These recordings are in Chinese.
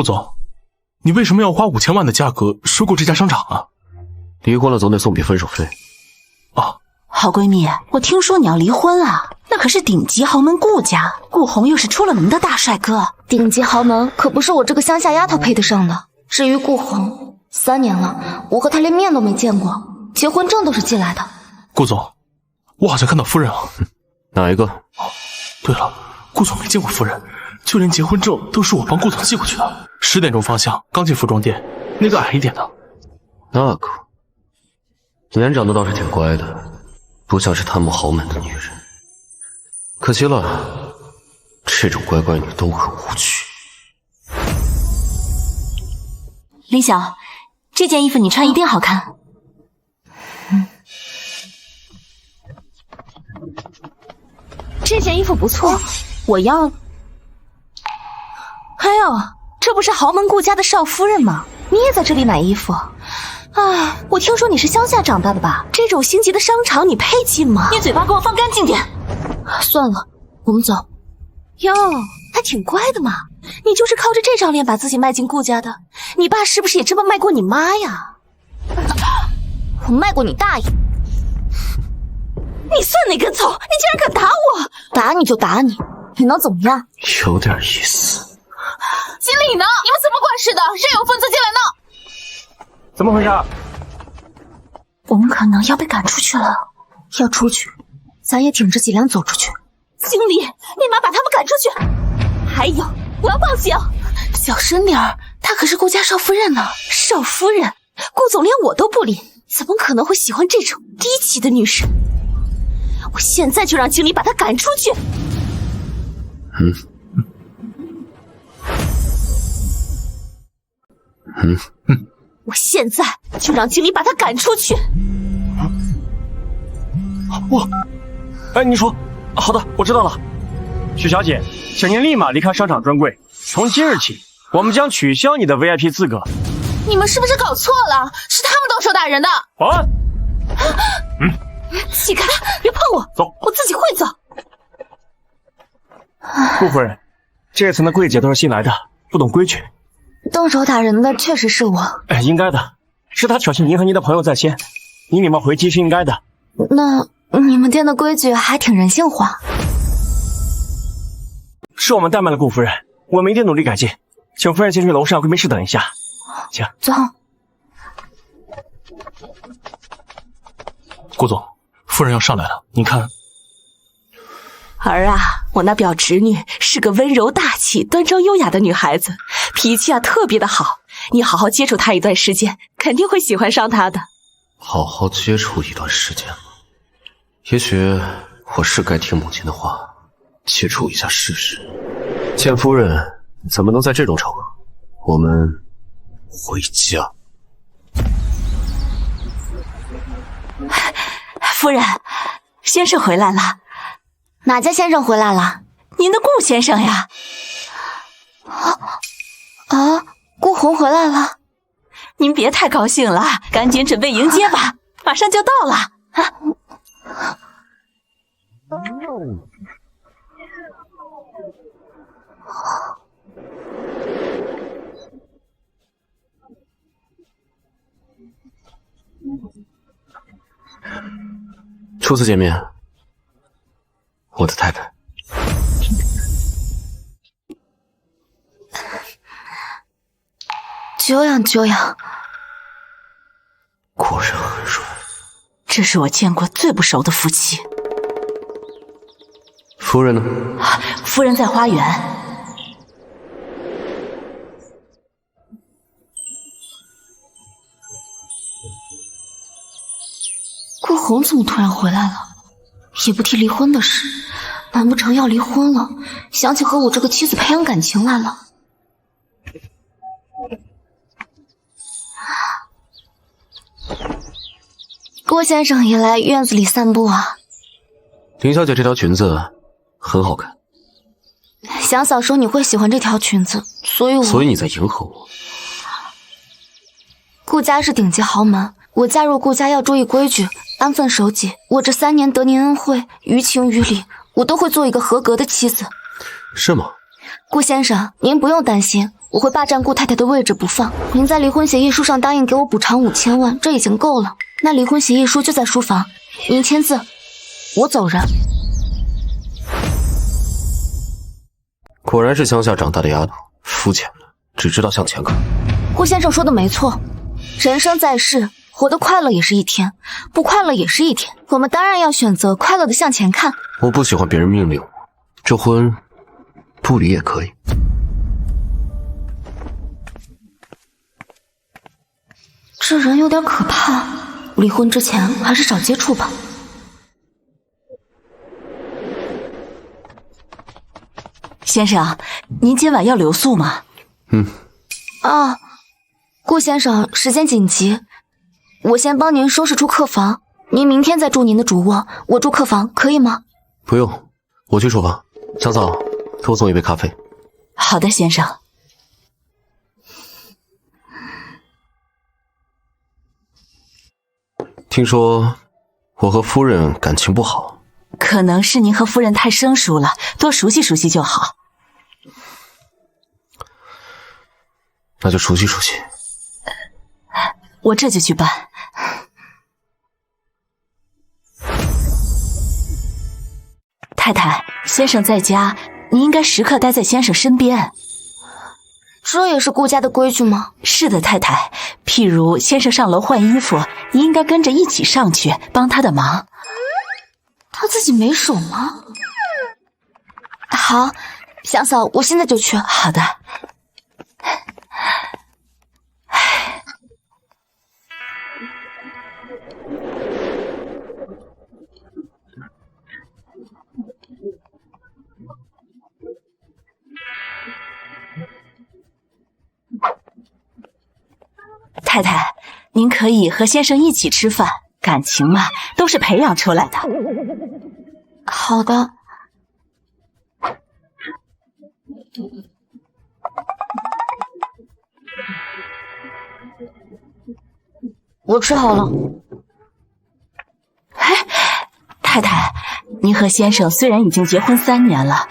总，你为什么要花5000万的价格收购这家商场啊？离婚了总得送笔分手费。啊，好闺蜜，我听说你要离婚了，那可是顶级豪门顾家，顾红又是出了名的大帅哥，顶级豪门可不是我这个乡下丫头配得上的。至于顾红，3年了，我和他连面都没见过，结婚证都是寄来的。顾总，我好像看到夫人了。哪一个？哦，对了，顾总没见过夫人，就连结婚证都是我帮顾总寄过去的。10点钟方向，刚进服装店，那个矮一点的。那个，脸长得倒是挺乖的，不像是贪慕豪门的女人。可惜了，这种乖乖女都很无趣。林晓，这件衣服你穿一定好看。这件衣服不错，我要。哎呦，这不是豪门顾家的少夫人吗？你也在这里买衣服？哎，我听说你是乡下长大的吧？这种星级的商场你配进吗？你嘴巴给我放干净点。算了，我们走。哟，还挺乖的嘛。你就是靠着这张脸把自己迈进顾家的，你爸是不是也这么卖过你妈呀？我卖过你大爷！你算哪根葱？你竟然敢打我！打你就打你，你能怎么样？有点意思。经理呢？你们怎么管事的？谁有份子进来呢？怎么回事？我们可能要被赶出去了。要出去，咱也挺着脊梁走出去。经理，立马把他们赶出去！还有，我要报警！小声点儿，她可是顾家少夫人呢。少夫人，顾总连我都不理，怎么可能会喜欢这种低级的女人？我现在就让经理把她赶出去！我现在就让经理把她赶出去！你说，好的，我知道了。许小姐，请您立马离开商场专柜。从今日起，我们将取消你的 VIP 资格。你们是不是搞错了？是他们动手打人的。保安。起开，别碰我！走，我自己会走。顾夫人，这层的柜姐都是新来的，不懂规矩。动手打人的确实是我。应该的，是他挑衅您和您的朋友在先，你礼貌回击是应该的。那你们店的规矩还挺人性化。是我们怠慢了顾夫人，我们一定努力改进。请夫人先去楼上贵宾室等一下。请走。顾总，夫人要上来了，您看。儿啊，我那表侄女是个温柔大气、端庄优雅的女孩子，脾气特别的好。你好好接触她一段时间，肯定会喜欢上她的。好好接触一段时间吧，也许我是该听母亲的话，接触一下试试。见夫人怎么能在这种场合？我们回家。夫人，先生回来了。哪家先生回来了？您的顾先生呀。顾红回来了。您别太高兴了，赶紧准备迎接吧，马上就到了。初次见面，我的太太。久仰久仰。果然很帅。这是我见过最不熟的夫妻。夫人呢？夫人在花园。顾红怎么突然回来了？也不提离婚的事，难不成要离婚了？想起和我这个妻子培养感情来了。郭先生也来院子里散步啊。林小姐这条裙子很好看。想嫂说你会喜欢这条裙子，所以你在迎合我。顾家是顶级豪门，我嫁入顾家要注意规矩，安分守己。我这3年得您恩惠，于情于理，我都会做一个合格的妻子。是吗？顾先生，您不用担心，我会霸占顾太太的位置不放。您在离婚协议书上答应给我补偿5000万，这已经够了。那离婚协议书就在书房，您签字，我走人。果然是乡下长大的丫头，肤浅了，只知道向前看。顾先生说的没错，人生在世，活得快乐也是一天，不快乐也是一天。我们当然要选择快乐的向前看。我不喜欢别人命令我，这婚不离也可以。这人有点可怕，离婚之前还是少接触吧。先生，您今晚要留宿吗？啊，顾先生，时间紧急，我先帮您收拾出客房，您明天再住您的主卧，我住客房，可以吗？不用，我去厨房。小嫂，给我送一杯咖啡。好的，先生。听说我和夫人感情不好，可能是您和夫人太生疏了，多熟悉熟悉就好。那就熟悉熟悉。我这就去办。太太，先生在家，你应该时刻待在先生身边。这也是顾家的规矩吗？是的，太太。譬如先生上楼换衣服，你应该跟着一起上去帮他的忙。他自己没手吗？好，祥嫂，我现在就去。好的。太太，您可以和先生一起吃饭，感情嘛，都是培养出来的。好的。我吃好了。哎，太太，您和先生虽然已经结婚3年了，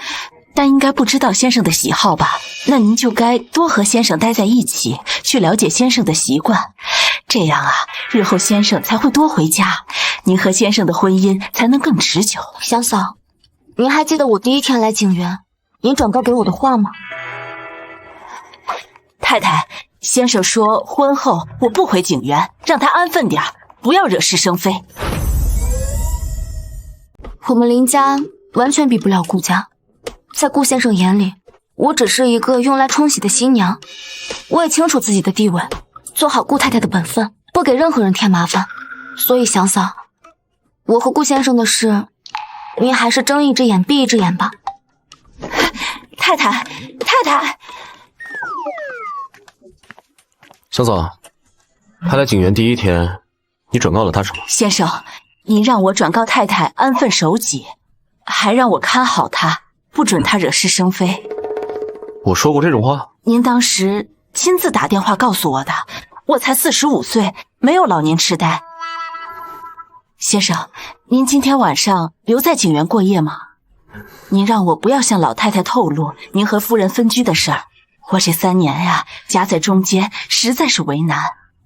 但应该不知道先生的喜好吧？那您就该多和先生待在一起，去了解先生的习惯，这样啊，日后先生才会多回家，您和先生的婚姻才能更持久。祥嫂，您还记得我第1天来景园，您转告给我的话吗？太太，先生说婚后我不回景园，让他安分点，不要惹是生非。我们林家完全比不了顾家，在顾先生眼里，我只是一个用来冲喜的新娘。我也清楚自己的地位，做好顾太太的本分，不给任何人添麻烦。所以祥嫂，我和顾先生的事，您还是睁一只眼闭一只眼吧。太太，太太，小嫂，他来景园第1天，你转告了他什么？先生，您让我转告太太安分守己，还让我看好她，不准她惹是生非。我说过这种话？您当时亲自打电话告诉我的，我才45岁，没有老年痴呆。先生，您今天晚上留在景园过夜吗？您让我不要向老太太透露您和夫人分居的事儿，我这3年呀，夹在中间实在是为难。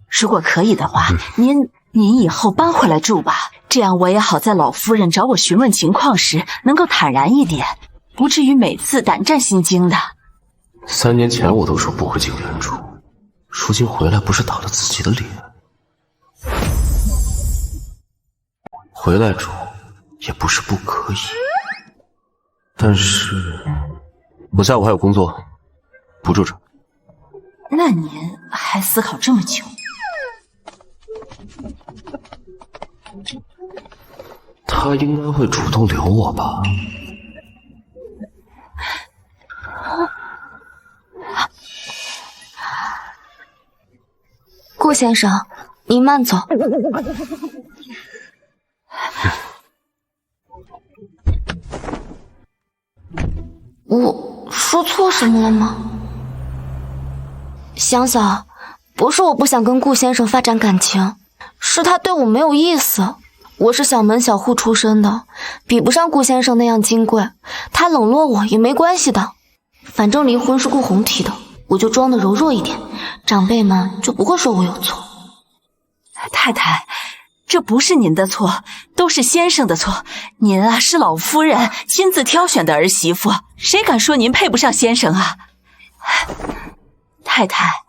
如果可以的话，您以后搬回来住吧，这样我也好在老夫人找我询问情况时能够坦然一点，不至于每次胆战心惊的。3年前我都说不回景园住，如今回来不是打了自己的脸。回来住也不是不可以，但是我下午还有工作，不住这。那您还思考这么久？他应该会主动留我吧？顾先生，您慢走。我说错什么了吗？祥嫂，不是我不想跟顾先生发展感情，是他对我没有意思。我是小门小户出身的，比不上顾先生那样金贵，他冷落我也没关系的，反正离婚是顾红提的，我就装的柔弱一点，长辈们就不会说我有错。太太，这不是您的错，都是先生的错。您啊，是老夫人亲自挑选的儿媳妇，谁敢说您配不上先生啊？太太，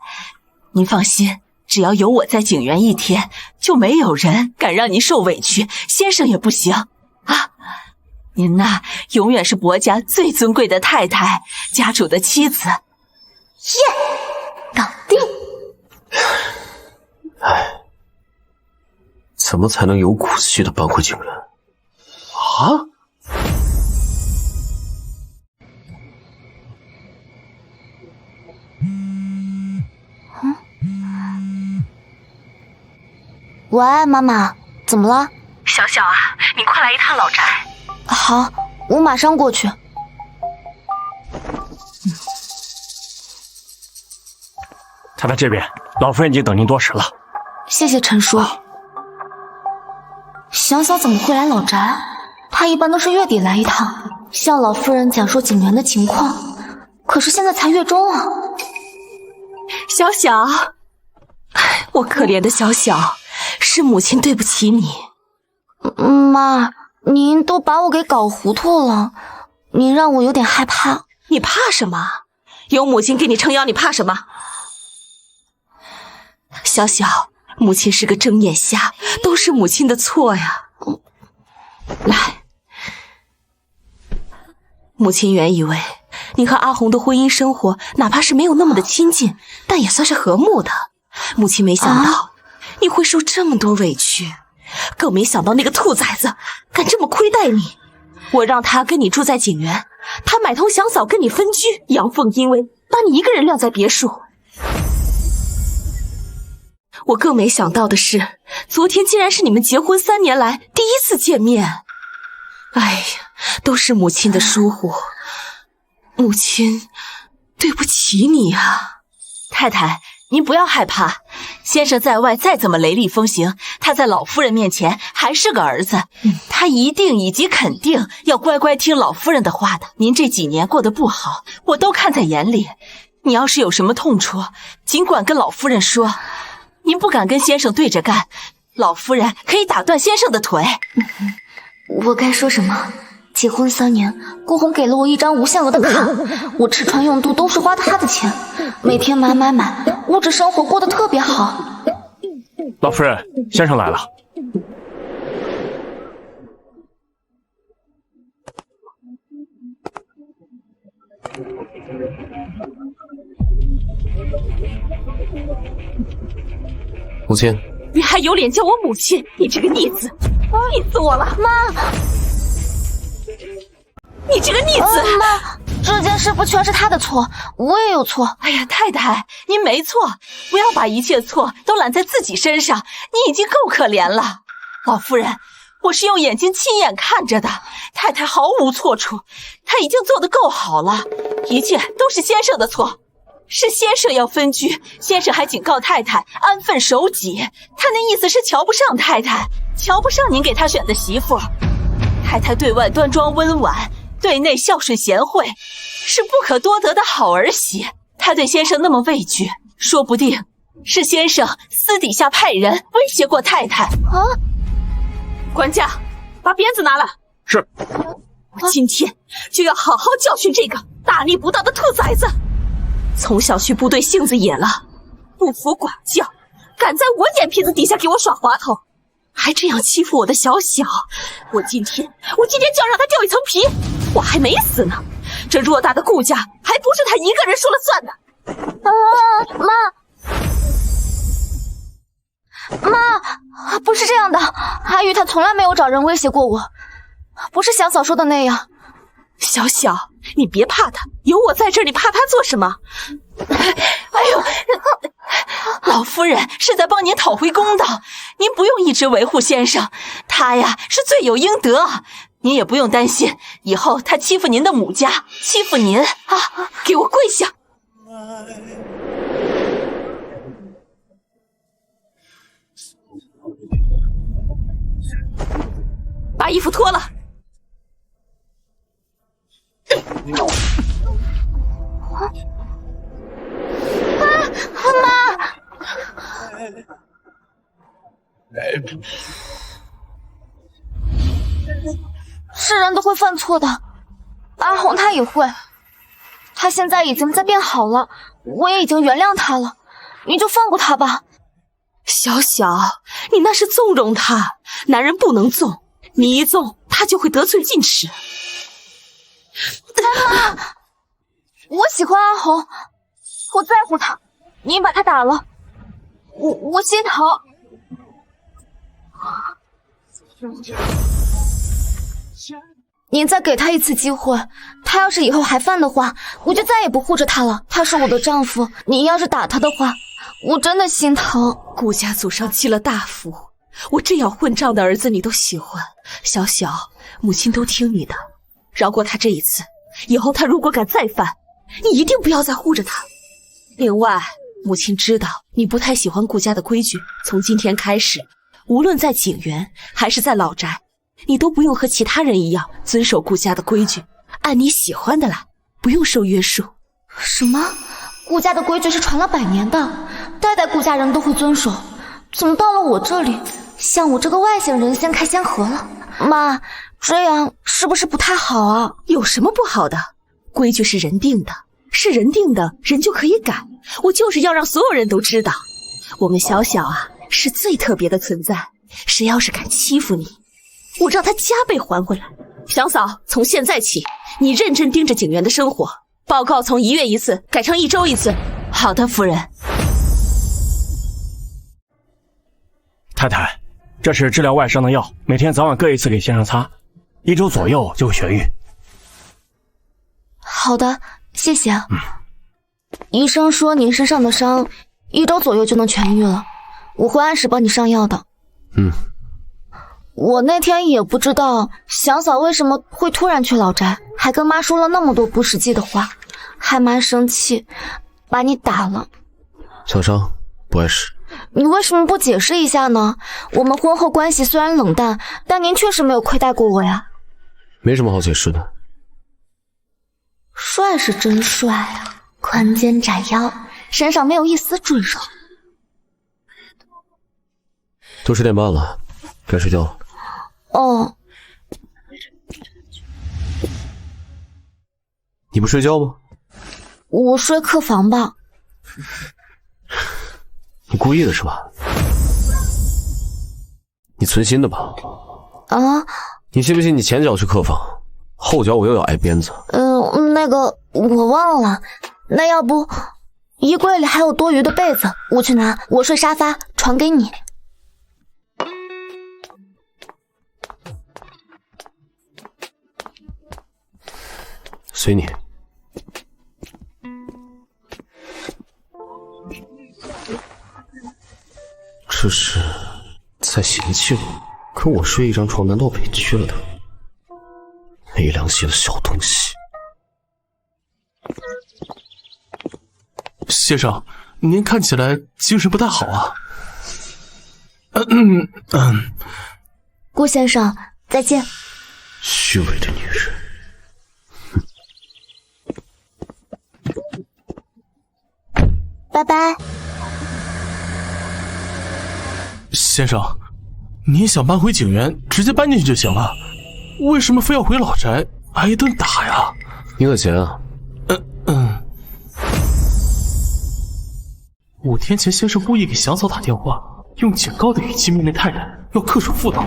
您放心，只要有我在景园一天，就没有人敢让您受委屈，先生也不行啊。您呐，永远是薄家最尊贵的太太，家主的妻子。搞定。唉，怎么才能有骨气的搬回景园？啊？喂，妈妈，怎么了？小小啊，你快来一趟老宅。好，我马上过去。太太这边，老夫人已经等您多时了。谢谢陈叔。想想怎么会来老宅？他一般都是月底来一趟，向老夫人讲述景园的情况。可是现在才月中啊。小小，我可怜的小小，是母亲对不起你。妈，您都把我给搞糊涂了，您让我有点害怕。你怕什么？有母亲给你撑腰，你怕什么？小小，母亲是个睁眼瞎，都是母亲的错呀。来，母亲原以为你和阿红的婚姻生活，哪怕是没有那么的亲近，但也算是和睦的。母亲没想到你会受这么多委屈，更没想到那个兔崽子敢这么亏待你。我让他跟你住在景园，他买通祥嫂跟你分居。阳奉阴违，把你一个人晾在别墅。我更没想到的是，昨天竟然是你们结婚3年来第一次见面。哎呀，都是母亲的疏忽，母亲对不起你啊。太太，您不要害怕，先生在外再怎么雷厉风行，他在老夫人面前还是个儿子，他一定以及肯定要乖乖听老夫人的话的。您这几年过得不好，我都看在眼里，你要是有什么痛处，尽管跟老夫人说。您不敢跟先生对着干，老夫人可以打断先生的腿。我该说什么？结婚3年，顾红给了我一张无限额的卡，我吃穿用度都是花他的钱，每天买，物质生活过得特别好。老夫人，先生来了。母亲，你还有脸叫我母亲？你这个逆子，气死我了！妈，你这个逆子！妈，这件事不全是他的错，我也有错。哎呀，太太，您没错，不要把一切错都揽在自己身上，你已经够可怜了。老夫人，我是用眼睛亲眼看着的，太太毫无错处，她已经做得够好了，一切都是先生的错。是先生要分居，先生还警告太太安分守己，他那意思是瞧不上太太，瞧不上您给他选的媳妇。太太对外端庄温婉，对内孝顺贤惠，是不可多得的好儿媳。他对先生那么畏惧，说不定是先生私底下派人威胁过太太啊！管家，把鞭子拿来。是。我今天就要好好教训这个大逆不道的兔崽子。从小去部队性子野了，不服管教，敢在我眼皮子底下给我耍滑头，还这样欺负我的小小。我今天就要让他掉一层皮，我还没死呢，这偌大的顾家还不是他一个人说了算的。妈，不是这样的，阿玉他从来没有找人威胁过我，不是祥嫂说的那样。小小，你别怕他，有我在这儿，你怕他做什么？哎呦，老夫人是在帮您讨回公道，您不用一直维护先生，他呀是罪有应得，您也不用担心，以后他欺负您的母家，欺负您啊，给我跪下！把衣服脱了。人都会犯错的，阿红她也会。她现在已经在变好了，我也已经原谅她了，你就放过她吧。小小，你那是纵容他，男人不能纵，你一纵，他就会得寸进尺。妈，我喜欢阿红，我在乎她，你把她打了，我心疼。你再给他一次机会，他要是以后还犯的话，我就再也不护着他了。他是我的丈夫，你要是打他的话，我真的心疼。顾家祖上积了大福，我这样混账的儿子你都喜欢。小小，母亲都听你的，饶过他这一次，以后他如果敢再犯，你一定不要再护着他。另外，母亲知道你不太喜欢顾家的规矩，从今天开始，无论在景园还是在老宅，你都不用和其他人一样遵守顾家的规矩，按你喜欢的来，不用受约束。什么？顾家的规矩是传了100年的，代代顾家人都会遵守，怎么到了我这里，像我这个外姓人先开先合了？妈，这样是不是不太好啊？有什么不好的？规矩是人定的，是人定的，人就可以改。我就是要让所有人都知道，我们小小啊是最特别的存在，谁要是敢欺负你，我让他加倍还回来。祥嫂，从现在起，你认真盯着景园的生活，报告从1月1次改成1周1次。好的，夫人。太太，这是治疗外伤的药，每天早晚各1次给先生擦，1周左右就会痊愈。好的，谢谢。医生说您身上的伤1周左右就能痊愈了，我会按时帮你上药的。我那天也不知道祥嫂为什么会突然去老宅，还跟妈说了那么多不实际的话，害妈生气，把你打了。小伤不碍事。你为什么不解释一下呢？我们婚后关系虽然冷淡，但您确实没有亏待过我呀。没什么好解释的。帅是真帅啊，宽肩窄腰，身上没有一丝赘肉。都10点半了，该睡觉了。哦，你不睡觉吗？我睡客房吧。你故意的是吧？你存心的吧？啊？你信不信你前脚去客房，后脚我又要挨鞭子？那个我忘了，那要不衣柜里还有多余的被子，我去拿，我睡沙发，传给你。随你。这是在嫌弃我，跟我睡一张床，难道委屈了他？没良心的小东西！先生，您看起来精神不太好啊。顾先生，再见。虚伪的女人。拜拜。先生，你想搬回景园，直接搬进去就行了，为什么非要回老宅挨一顿打呀？你可钱啊？5天前，先生故意给祥嫂打电话，用警告的语气命令太太要恪守妇道，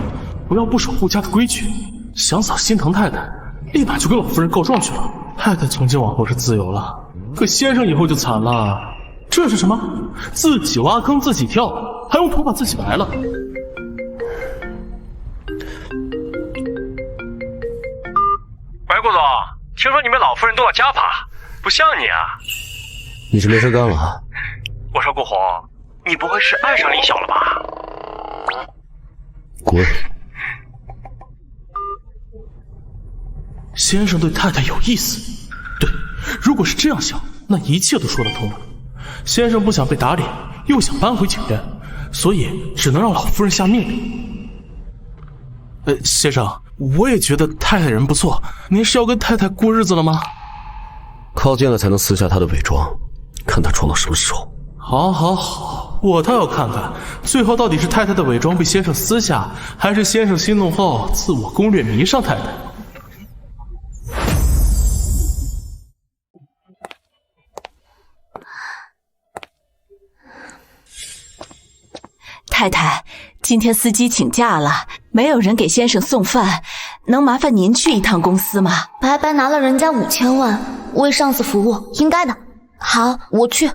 不要不守顾家的规矩。祥嫂心疼太太，立马就跟老夫人告状去了。太太从今往后是自由了，可先生以后就惨了。这是什么？自己挖坑自己跳，还用头把自己埋了。喂，顾总，听说你们老夫人都要家法，不像你啊。你是没事干了啊？我说顾红，你不会是爱上林晓了吧？滚！先生对太太有意思，对，如果是这样想，那一切都说得通了。先生不想被打脸，又想搬回景园，所以只能让老夫人下命令。先生，我也觉得太太人不错，您是要跟太太过日子了吗？靠近了才能撕下她的伪装，看她装到什么时候。好，好，好，我倒要看看，最后到底是太太的伪装被先生撕下，还是先生心动后自我攻略迷上太太。太太，今天司机请假了，没有人给先生送饭，能麻烦您去一趟公司吗？白白拿了人家5000万，为上司服务，应该的。好，我去。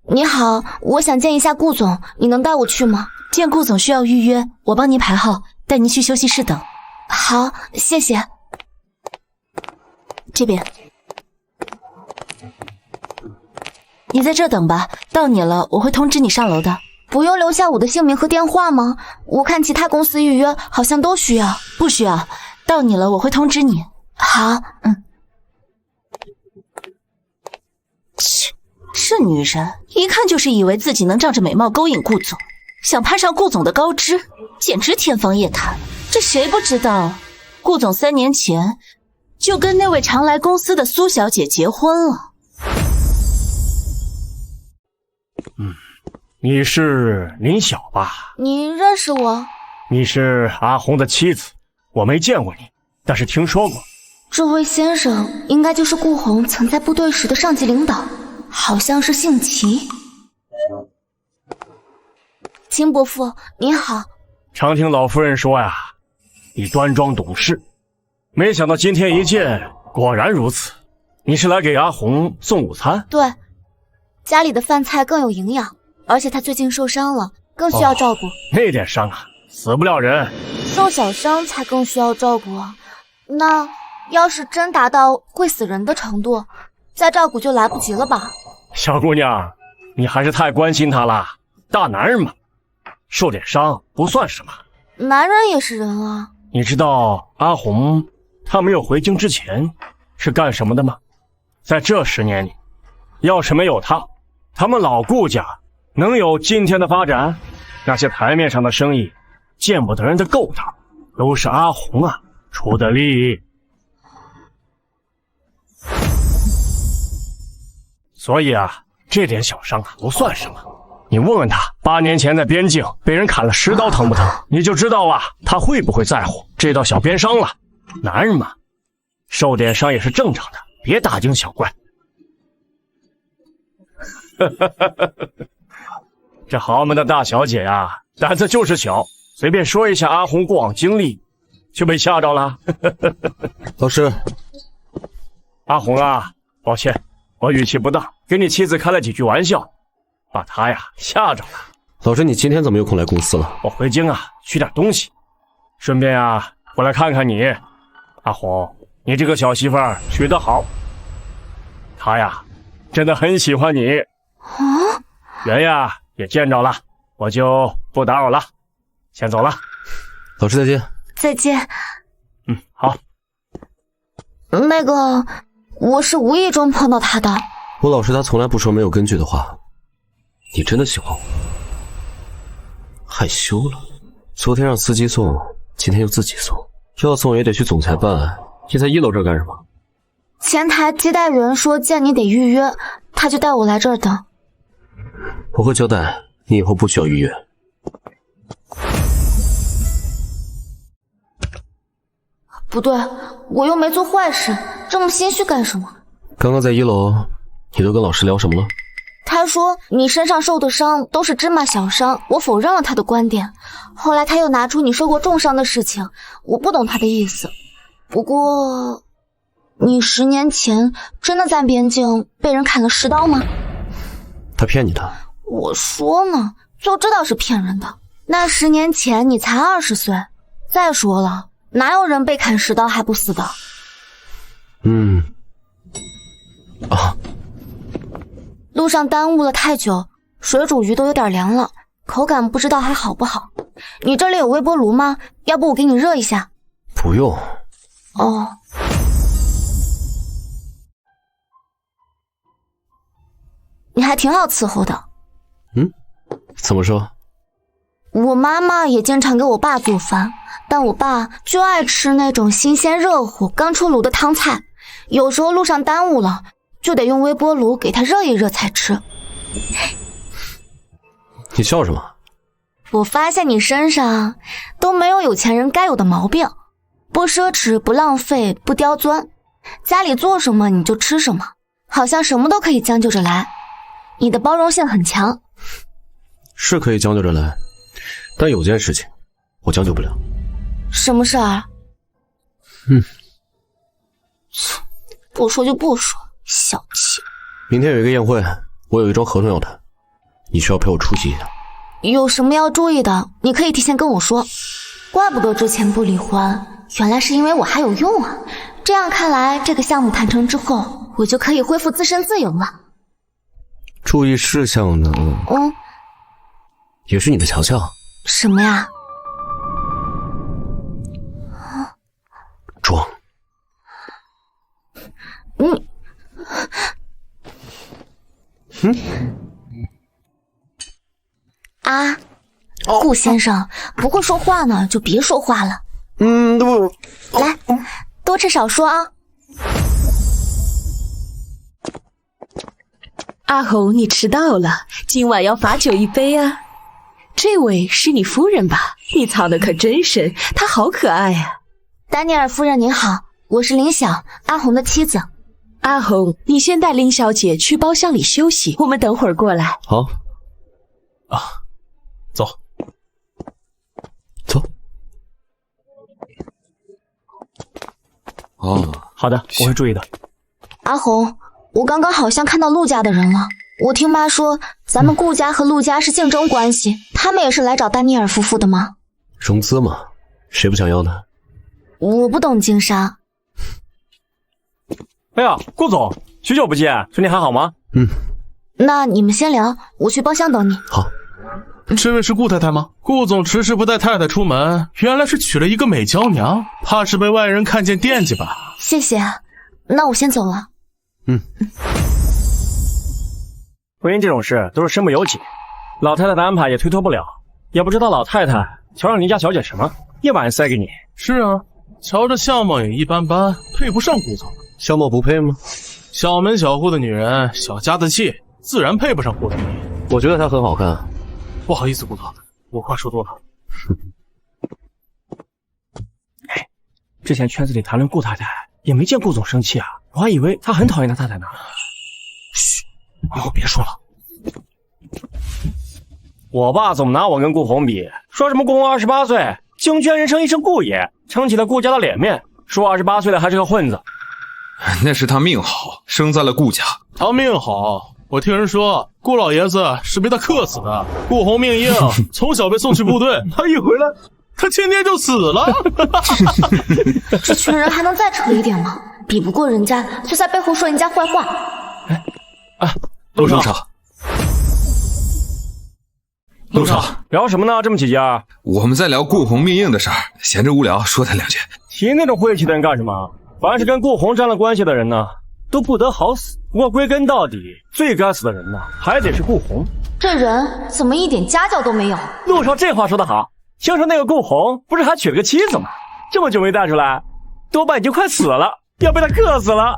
你好，我想见一下顾总，你能带我去吗？见顾总需要预约，我帮您排号，带您去休息室等。好，谢谢。这边，你在这等吧，到你了我会通知你上楼的。不用留下我的姓名和电话吗？我看其他公司预约好像都需要。不需要，到你了我会通知你。好，切，这女人一看就是以为自己能仗着美貌勾引顾总，想攀上顾总的高枝，简直天方夜谭。这谁不知道，顾总3年前就跟那位常来公司的苏小姐结婚了。你是林晓吧？你认识我？你是阿红的妻子，我没见过你，但是听说过。这位先生应该就是顾红曾在部队时的上级领导，好像是姓齐。秦伯父，您好。常听老夫人说呀，你端庄懂事，没想到今天一见，果然如此。你是来给阿红送午餐？对，家里的饭菜更有营养，而且她最近受伤了，更需要照顾。那点伤啊，死不了人。受小伤才更需要照顾啊。那要是真达到会死人的程度，再照顾就来不及了吧？小姑娘，你还是太关心她了。大男人嘛，受点伤不算什么。男人也是人啊。你知道阿红她没有回京之前是干什么的吗？在这10年里，要是没有她，他们老顾家能有今天的发展？那些台面上的生意，见不得人的勾当，都是阿红啊出的力。所以啊，这点小伤啊不算什么。你问问他，8年前在边境被人砍了10刀疼不疼，你就知道啊，他会不会在乎这道小边伤了。男人嘛，受点伤也是正常的，别大惊小怪。这豪门的大小姐呀，胆子就是小，随便说一下阿红过往经历，就被吓着了。老师，阿红啊，抱歉，我语气不当，给你妻子开了几句玩笑，把她呀吓着了。老师，你今天怎么有空来公司了？我回京啊，取点东西，顺便啊过来看看你。阿红，你这个小媳妇儿娶得好，她呀真的很喜欢你。人呀也见着了，我就不打扰了，先走了。老师再见。再见。好。那个，我是无意中碰到他的。我老师他从来不说没有根据的话。你真的喜欢我？害羞了？昨天让司机送，今天又自己送，要送也得去总裁办。你在1楼这干什么？前台接待人说见你得预约，他就带我来这儿等。我会交代，你以后不需要预约。不对，我又没做坏事，这么心虚干什么？刚刚在1楼，你都跟老师聊什么了？他说你身上受的伤都是芝麻小伤，我否认了他的观点。后来他又拿出你受过重伤的事情，我不懂他的意思。不过，你10年前真的在边境被人砍了10刀吗？他骗你的。我说呢，就知道是骗人的。那10年前你才20岁。再说了，哪有人被砍10刀还不死的？路上耽误了太久，水煮鱼都有点凉了，口感不知道还好不好。你这里有微波炉吗？要不我给你热一下。不用。哦。你还挺好伺候的。怎么说？我妈妈也经常给我爸做饭，但我爸就爱吃那种新鲜热乎刚出炉的汤菜，有时候路上耽误了，就得用微波炉给他热一热才吃。你笑什么？我发现你身上都没有有钱人该有的毛病，不奢侈，不浪费，不刁钻，家里做什么你就吃什么，好像什么都可以将就着来。你的包容性很强。是可以将就着来，但有件事情我将就不了。什么事儿？不说就不说，小气。明天有一个宴会，我有一桩合同要谈，你需要陪我出席。有什么要注意的，你可以提前跟我说。怪不得之前不离婚，原来是因为我还有用啊！这样看来，这个项目谈成之后，我就可以恢复自身自由了。注意事项呢？也是你的强项。什么呀？装。顾先生，不会说话呢，就别说话了。不，来，多吃少说啊。阿红，你迟到了，今晚要罚酒一杯啊。这位是你夫人吧？你藏得可真深，她好可爱啊。丹尼尔夫人您好，我是林晓，阿红的妻子。阿红，你先带林小姐去包厢里休息，我们等会儿过来。好。走。走。好的，我会注意的。阿红，我刚刚好像看到陆家的人了。我听妈说，咱们顾家和陆家是竞争关系，他们也是来找丹尼尔夫妇的吗？融资嘛，谁不想要呢？我不懂经商。哎呀，顾总，许久不见，身体还好吗？那你们先聊，我去包厢等你。好。这位是顾太太吗？顾总迟迟不带太太出门，原来是娶了一个美娇娘，怕是被外人看见惦记吧？谢谢，那我先走了。婚姻这种事都是身不由己，老太太的安排也推脱不了。也不知道老太太瞧上邻家小姐什么，一把人塞给你。是啊，瞧着相貌也一般般，配不上顾总。相貌不配吗？小门小户的女人，小家子气，自然配不上顾总。我觉得她很好看。不好意思，顾总，我话说多了。之前圈子里谈论顾太太，也没见顾总生气啊，我还以为他很讨厌他太太呢。嘘，以后别说了。我爸总拿我跟顾红比，说什么顾红28岁，京圈人称一声顾爷，撑起了顾家的脸面，说28岁的还是个混子。那是他命好，生在了顾家。他命好，我听人说顾老爷子是被他克死的。顾红命硬，从小被送去部队，他一回来，他前天就死了。这群人还能再扯一点吗？比不过人家，就在背后说人家坏话。陆少，陆少，聊什么呢？这么起劲儿？我们在聊顾红命硬的事儿，闲着无聊，说他两句。提那种晦气的人干什么？凡是跟顾红沾了关系的人呢，都不得好死。不过归根到底，最该死的人呢，还得是顾红。这人怎么一点家教都没有？陆少这话说得好，听说那个顾红不是还娶了个妻子吗？这么久没带出来，多半已经快死了，要被他克死了。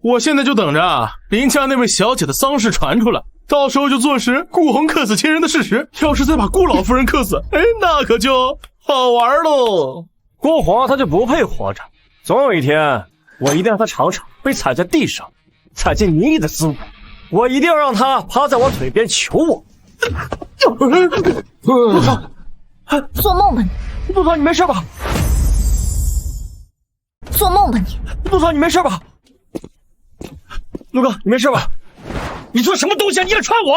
我现在就等着林家那位小姐的丧事传出来，到时候就坐实顾红克死亲人的事实。要是再把顾老夫人克死，那可就好玩喽。顾红他就不配活着，总有一天我一定让他尝尝被踩在地上、踩进泥里的滋味。我一定要让他趴在我腿边求我。陆少，做梦吧你！陆少，你没事吧？做梦吧你！陆少，你没事吧？陆哥，你没事吧？你说什么东西啊？你也踹我！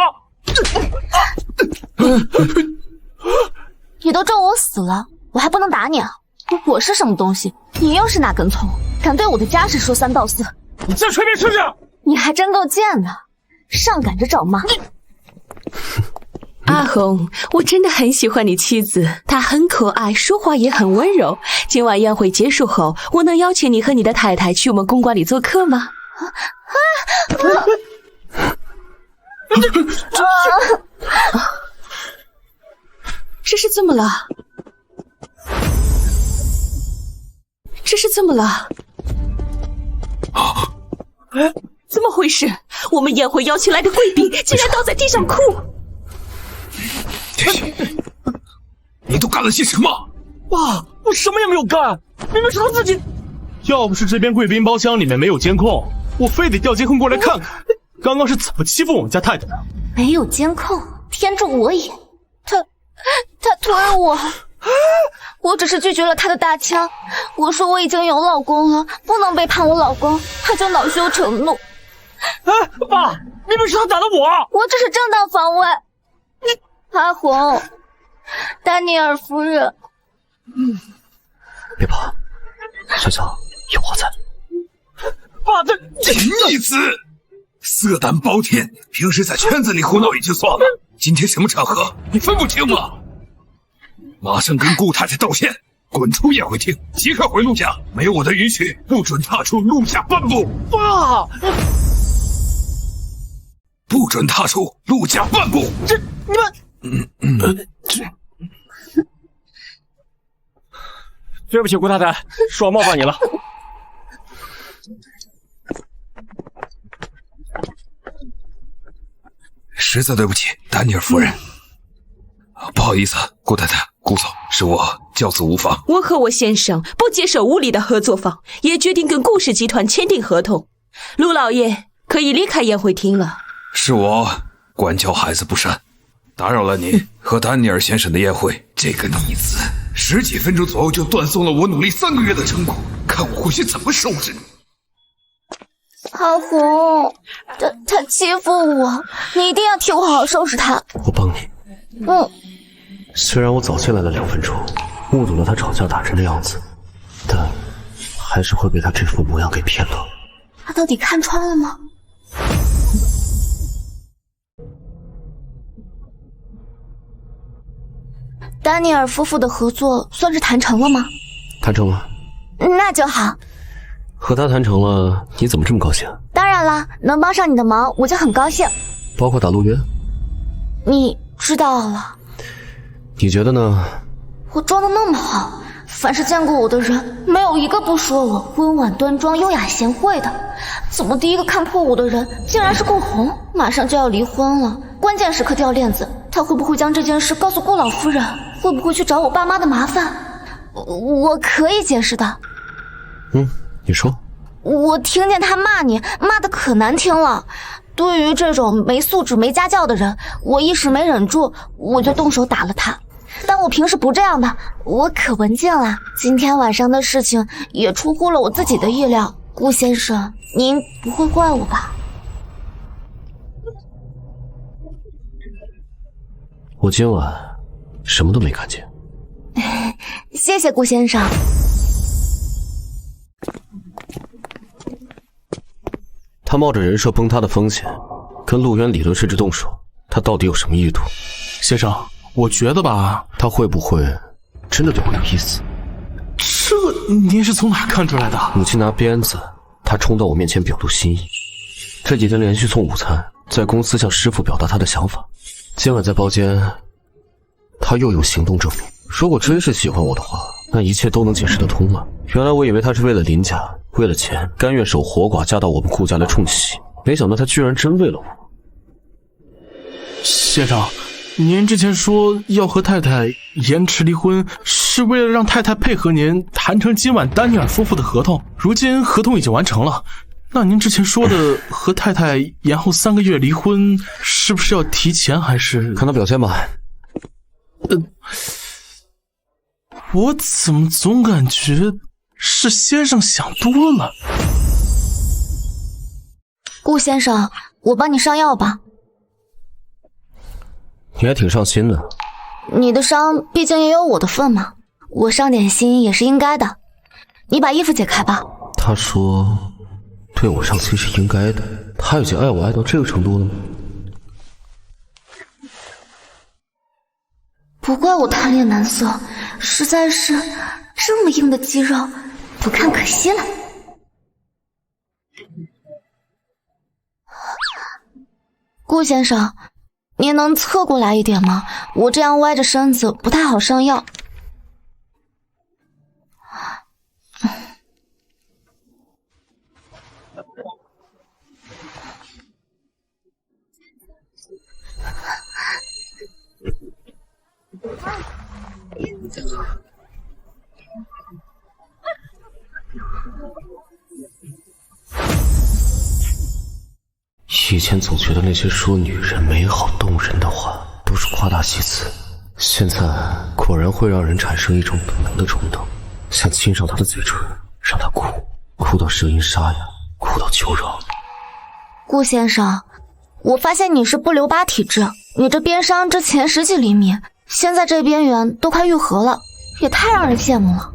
你都咒我死了，我还不能打你啊？我是什么东西？你又是哪根葱？敢对我的家事说三道四？你再吹别出去！你还真够贱的，上赶着找骂。阿红，我真的很喜欢你妻子，她很可爱，说话也很温柔。今晚宴会结束后，我能邀请你和你的太太去我们公馆里做客吗？这是怎么了？这是怎么了？怎么回事？我们宴会邀请来的贵宾竟然倒在地上哭！你都干了些什么？爸，我什么也没有干，明明是他自己。要不是这边贵宾包厢里面没有监控，我非得调监控过来看看。刚刚是怎么欺负我们家太太的？没有监控，天助我也！他推我，我只是拒绝了他的大枪。我说我已经有老公了，不能背叛我老公，他就恼羞成怒。爸，明明是他打的我！我只是正当防卫。阿红，丹尼尔夫人，别怕，小小有我在。爸，这逆子，色胆包天！平时在圈子里胡闹也就算了，今天什么场合，你分不清吗？马上跟顾太太道歉，滚出宴会厅，即刻回陆家，没有我的允许，不准踏出陆家半步。爸，不准踏出陆家半步！这你们，对不起，顾太太，是我冒犯你了。实在对不起，丹尼尔夫人。不好意思，顾太太、顾总，是我教子无方。我和我先生不接受无理的合作方，也决定跟顾氏集团签订合同。陆老爷可以离开宴会厅了。是我管教孩子不善，打扰了您和丹尼尔先生的宴会。这个逆子10几分钟左右就断送了我努力3个月的成果，看我回去怎么收拾你！阿红，他欺负我，你一定要替我好好收拾他。我帮你。虽然我早进来了2分钟，目睹了他吵架打人的样子，但还是会被他这副模样给骗了。他到底看穿了吗？丹尼尔夫妇的合作算是谈成了吗？谈成了。那就好。和他谈成了，你怎么这么高兴？当然啦，能帮上你的忙，我就很高兴。包括打陆渊？你知道了。你觉得呢？我装的那么好，凡是见过我的人，没有一个不说我温婉端庄、优雅贤惠的。怎么第一个看破我的人，竟然是顾红？马上就要离婚了，关键时刻掉链子，他会不会将这件事告诉顾老夫人？会不会去找我爸妈的麻烦？我可以解释的。你说。我听见他骂你，骂得可难听了。对于这种没素质、没家教的人，我一时没忍住，我就动手打了他。但我平时不这样的，我可文静了。今天晚上的事情也出乎了我自己的意料，顾先生，您不会怪我吧？我今晚什么都没看见。谢谢顾先生。他冒着人设崩塌的风险，跟陆渊理论甚至动手，他到底有什么意图？先生，我觉得吧，他会不会真的对我有意思？这您是从哪看出来的？母亲拿鞭子，他冲到我面前表露心意。这几天连续送午餐，在公司向师傅表达他的想法。今晚在包间，他又用行动证明。如果真是喜欢我的话，那一切都能解释得通了。原来我以为他是为了林家，为了钱，甘愿守活寡嫁到我们顾家来冲喜，没想到他居然真为了我。先生，您之前说要和太太延迟离婚，是为了让太太配合您谈成今晚丹尼尔夫妇的合同。如今合同已经完成了，那您之前说的和太太延后3个月离婚，是不是要提前还是？看他表现吧。我怎么总感觉是先生想多了？顾先生，我帮你上药吧。你还挺上心的。你的伤毕竟也有我的份嘛，我上点心也是应该的。你把衣服解开吧。他说对我上心是应该的，他已经爱我爱到这个程度了吗？不怪我贪恋男色，实在是这么硬的肌肉，不看可惜了。顾先生，您能侧过来一点吗？我这样歪着身子不太好上药。以前总觉得那些说女人美好动人的话都是夸大其词，现在果然会让人产生一种本能的冲动，想亲上她的嘴唇，让她哭，哭到声音沙哑，哭到求饶。顾先生，我发现你是不留疤体质，你这边伤之前10几厘米，现在这边缘都快愈合了，也太让人羡慕了。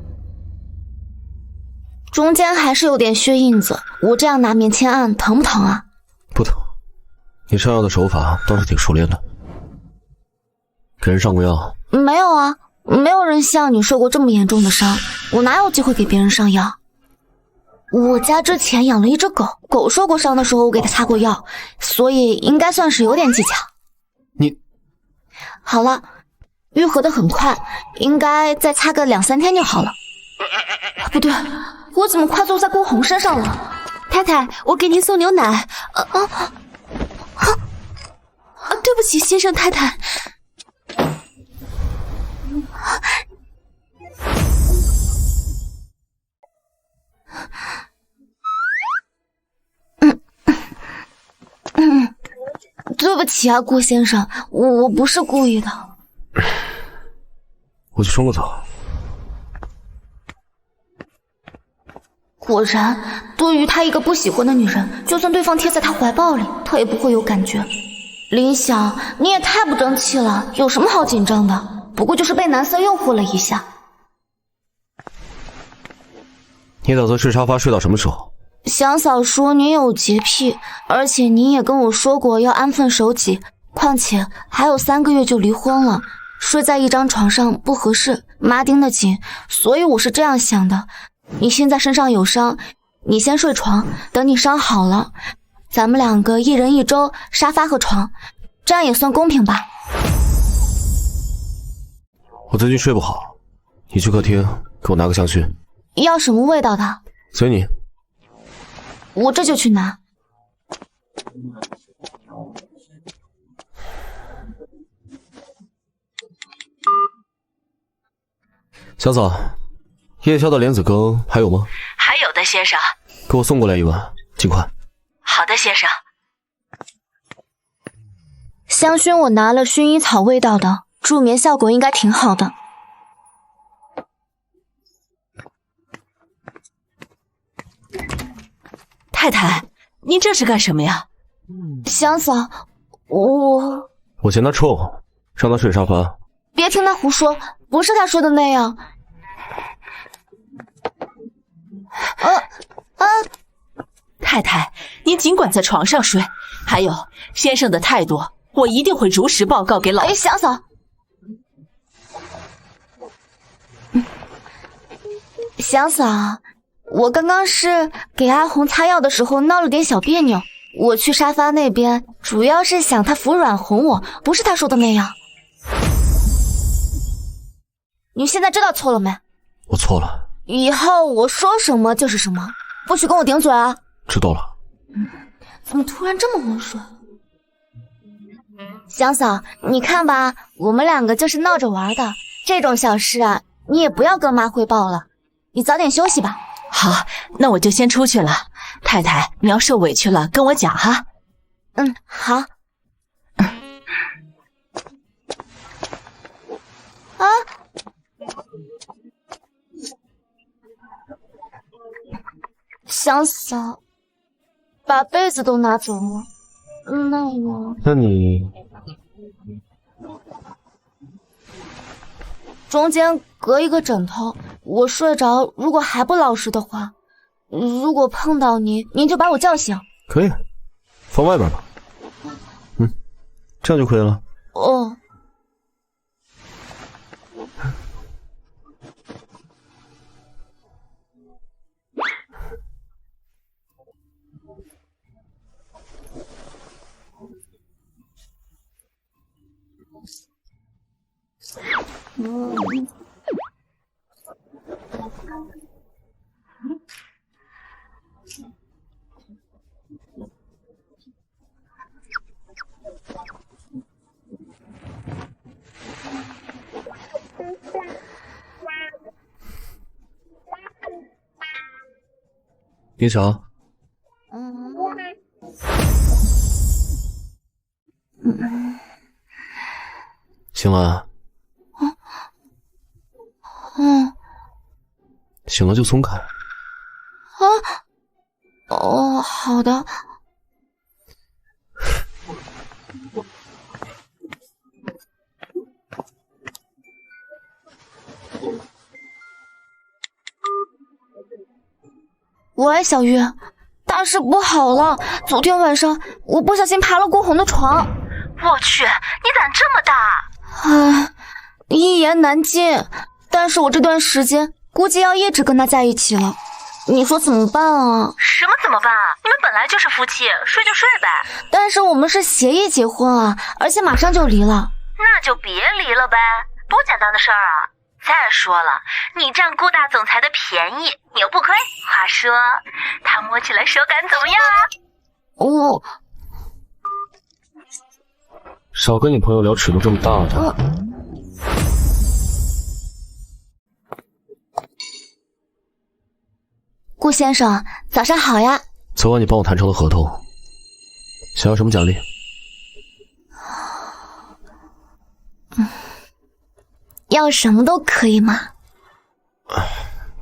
中间还是有点血印子，我这样拿棉签按，疼不疼啊？不疼，你上药的手法倒是挺熟练的。给人上过药？没有啊，没有人像你受过这么严重的伤，我哪有机会给别人上药？我家之前养了一只狗，狗受过伤的时候我给它擦过药，所以应该算是有点技巧。你好了，愈合的很快，应该再擦个2、3天就好了。不对，我怎么快坐在顾红身上了？太太，我给您送牛奶。对不起，先生太太。对不起啊，顾先生，我不是故意的。我去冲个澡。果然，对于他一个不喜欢的女人，就算对方贴在他怀抱里，他也不会有感觉。林晓，你也太不争气了，有什么好紧张的？不过就是被男色诱惑了一下。你打算睡沙发睡到什么时候？祥嫂说你有洁癖，而且你也跟我说过要安分守己，况且还有3个月就离婚了，睡在一张床上不合适，妈盯得紧，所以我是这样想的。你现在身上有伤，你先睡床，等你伤好了，咱们2个1人1周，沙发和床，这样也算公平吧。我最近睡不好，你去客厅给我拿个香薰。要什么味道的？随你。我这就去拿。小嫂，夜宵的莲子羹还有吗？还有的，先生。给我送过来1碗，尽快。好的，先生。香薰我拿了薰衣草味道的，助眠效果应该挺好的。太太，您这是干什么呀？祥嫂，我嫌他臭，让他睡沙发。别听他胡说，不是他说的那样。太太，您尽管在床上睡。还有，先生的态度，我一定会如实报告给老。祥嫂，祥嫂，我刚刚是给阿红擦药的时候闹了点小别扭，我去沙发那边主要是想她服软哄我，不是她说的那样。你现在知道错了没？我错了。以后我说什么就是什么，不许跟我顶嘴啊！知道了。怎么突然这么温顺？祥嫂，你看吧，我们2个就是闹着玩的，这种小事啊，你也不要跟妈汇报了。你早点休息吧。好，那我就先出去了。太太，你要受委屈了，跟我讲哈。好。祥嫂，把被子都拿走了，那你中间隔一个枕头，我睡着如果还不老实的话，如果碰到您就把我叫醒。可以，放外边吧。这样就可以了。哦。林晓，醒了？醒了就松开。哦，好的。喂，小玉，大事不好了！昨天晚上我不小心爬了顾红的床。我去，你胆这么大！一言难尽。但是我这段时间估计要一直跟他在一起了，你说怎么办啊？什么怎么办啊？你们本来就是夫妻，睡就睡呗。但是我们是协议结婚啊，而且马上就离了。那就别离了呗，多简单的事儿啊！再说了，你占顾大总裁的便宜，你又不亏。话说，他摸起来手感怎么样啊？少跟你朋友聊尺度这么大的。顾先生，早上好呀。昨晚你帮我谈成了合同，想要什么奖励？要什么都可以吗？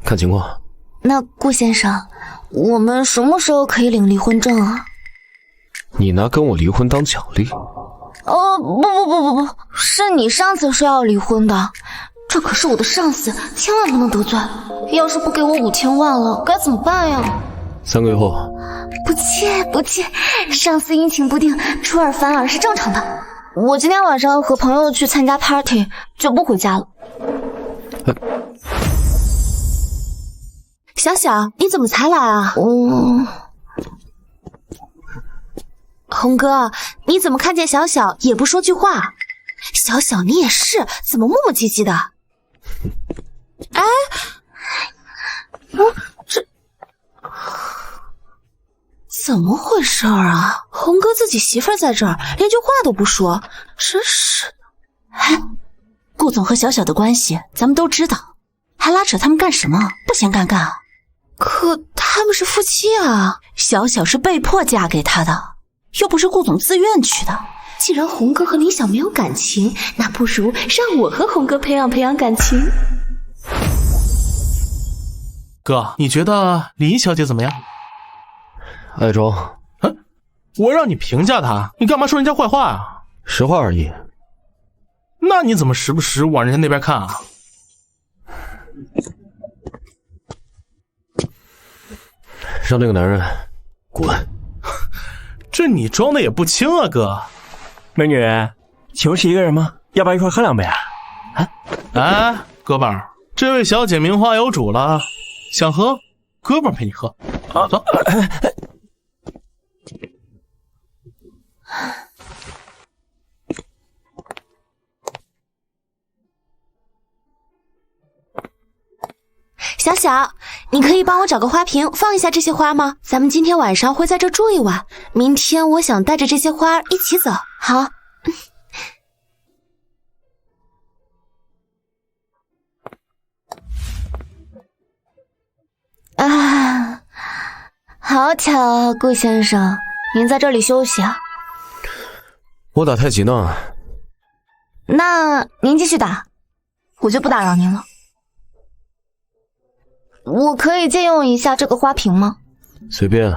看情况。那顾先生，我们什么时候可以领离婚证啊？你拿跟我离婚当奖励？不，是你上次说要离婚的，这可是我的上司，千万不能得罪。要是不给我5000万了，该怎么办呀？3个月后。不气，上司阴晴不定，出尔反尔是正常的。我今天晚上和朋友去参加 party， 就不回家了。小小，你怎么才来啊？红哥，你怎么看见小小也不说句话？小小，你也是，怎么磨磨唧唧的？哎，这怎么回事啊？红哥自己媳妇儿在这儿，连句话都不说，真是……哎，顾总和小小的关系咱们都知道，还拉扯他们干什么？不嫌尴尬啊？可他们是夫妻啊，小小是被迫嫁给他的，又不是顾总自愿娶的。既然红哥和林晓没有感情，那不如让我和红哥培养培养感情。哥，你觉得林小姐怎么样？爱装。我让你评价她，你干嘛说人家坏话啊？实话而已。那你怎么时不时往人家那边看啊？让那个男人滚！这你装的也不轻啊，哥。美女，请问是一个人吗？要不要一块喝2杯啊？哎，哥们儿，这位小姐名花有主了，想喝，哥们儿陪你喝。走。小小，你可以帮我找个花瓶放一下这些花吗？咱们今天晚上会在这住一晚，明天我想带着这些花一起走。好。好巧啊，顾先生，您在这里休息啊？我打太极呢。那您继续打，我就不打扰您了。我可以借用一下这个花瓶吗？随便。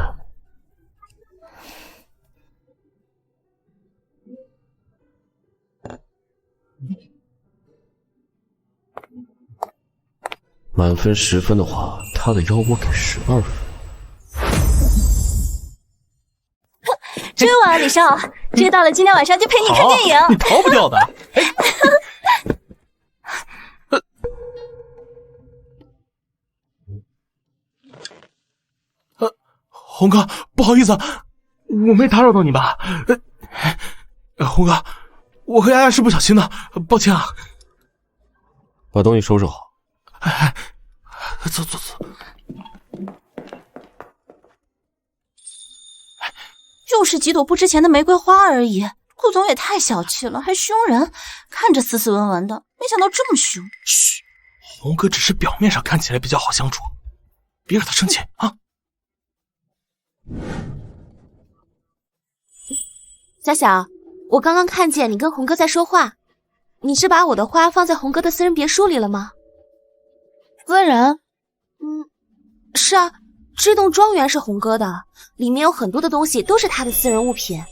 满分10分的话，他的腰我给12分。追我啊，李少！追到了，今天晚上就陪你看电影。你逃不掉的。红哥，不好意思，我没打扰到你吧？红哥，我和丫丫是不小心的，抱歉啊。把东西收拾好。走。就是几朵不值钱的玫瑰花而已，顾总也太小气了，还凶人，看着斯斯文文的，没想到这么凶。嘘，红哥只是表面上看起来比较好相处，别让他生气啊。小小，我刚刚看见你跟红哥在说话，你是把我的花放在红哥的私人别墅里了吗？私人？是啊，这栋庄园是红哥的，里面有很多的东西都是他的私人物品。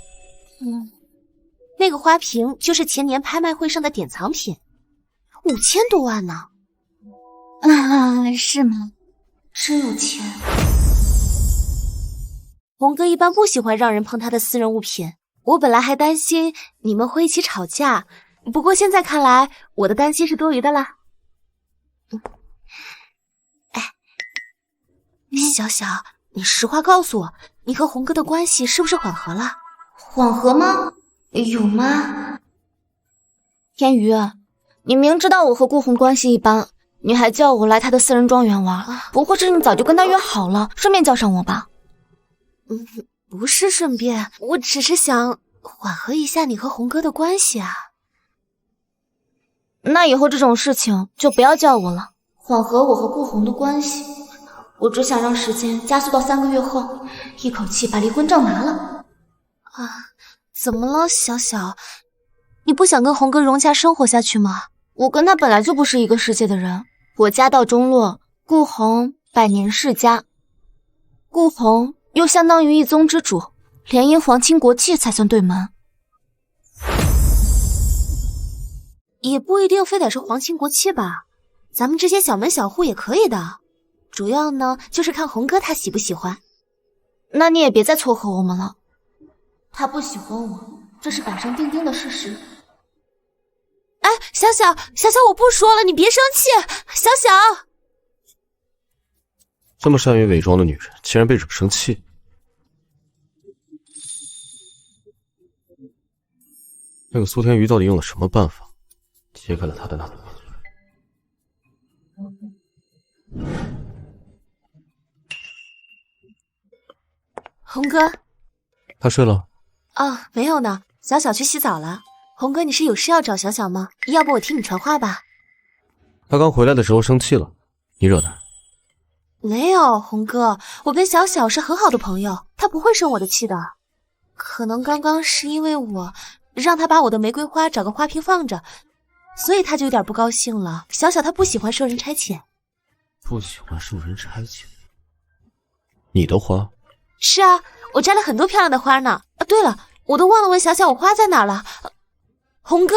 那个花瓶就是前年拍卖会上的典藏品，5000多万呢。是吗？真有钱。红哥一般不喜欢让人碰他的私人物品，我本来还担心你们会一起吵架，不过现在看来，我的担心是多余的啦。小小，你实话告诉我，你和红哥的关系是不是缓和了？缓和吗？有吗？天宇，你明知道我和顾红关系一般，你还叫我来他的私人庄园玩，不会是你早就跟他约好了，顺便叫上我吧？不是顺便，我只是想缓和一下你和红哥的关系啊。那以后这种事情就不要叫我了。缓和我和顾红的关系，我只想让时间加速到3个月后，一口气把离婚证拿了。怎么了，小小？你不想跟红哥融洽生活下去吗？我跟他本来就不是一个世界的人，我家道中落，顾红百年世家，顾红又相当于一宗之主，联姻皇亲国戚才算对门。也不一定非得是皇亲国戚吧，咱们这些小门小户也可以的。主要呢，就是看红哥他喜不喜欢。那你也别再撮合我们了，他不喜欢我，这是板上钉钉的事实。小小，我不说了，你别生气。小小，这么善于伪装的女人，竟然被惹生气。那个苏天瑜到底用了什么办法，揭开了他的那层面具？红哥，他睡了？没有呢，小小去洗澡了。红哥，你是有事要找小小吗？要不我替你传话吧。他刚回来的时候生气了，你惹的？没有，红哥，我跟小小是很好的朋友，他不会生我的气的。可能刚刚是因为我让他把我的玫瑰花找个花瓶放着，所以他就有点不高兴了。小小他不喜欢受人差遣。不喜欢受人差遣？你的花？是啊，我摘了很多漂亮的花呢。对了，我都忘了问小小我花在哪了。红哥，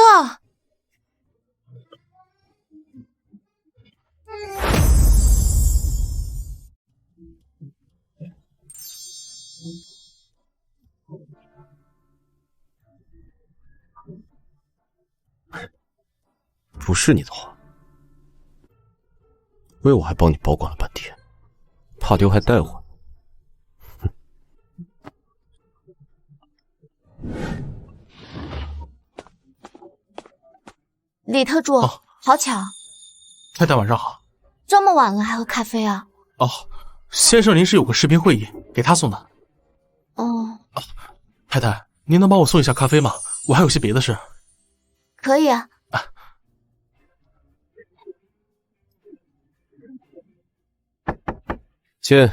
不是你的花，为我还帮你保管了半天，怕丢还带回。李特助，好巧，太太晚上好。这么晚了还喝咖啡啊？先生临时有个视频会议，给他送的。太太，您能帮我送一下咖啡吗？我还有些别的事。可以啊。进。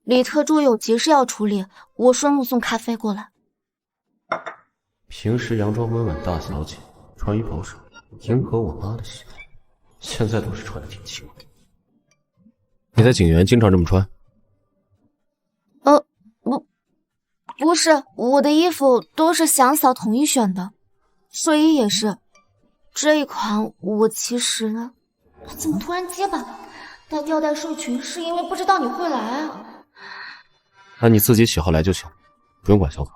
李特助有急事要处理，我顺路送咖啡过来。平时佯装温婉大小姐，穿衣保守，迎合我妈的喜好，现在倒是穿得挺轻。你在景园经常这么穿？不是，我的衣服都是祥嫂统一选的，睡衣也是。这一款我其实……怎么突然结巴了？带吊带睡裙是因为不知道你会来啊。按你自己喜好来就行，不用管小宝。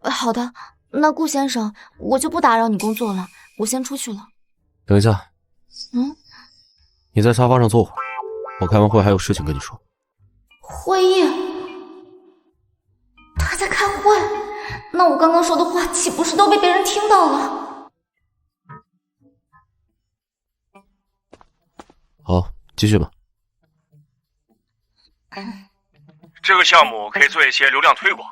好的，那顾先生，我就不打扰你工作了，我先出去了。等一下。你在沙发上坐会儿，我开完会还有事情跟你说。会议？他在开会？那我刚刚说的话岂不是都被别人听到了？好，继续吧。这个项目可以做一些流量推广。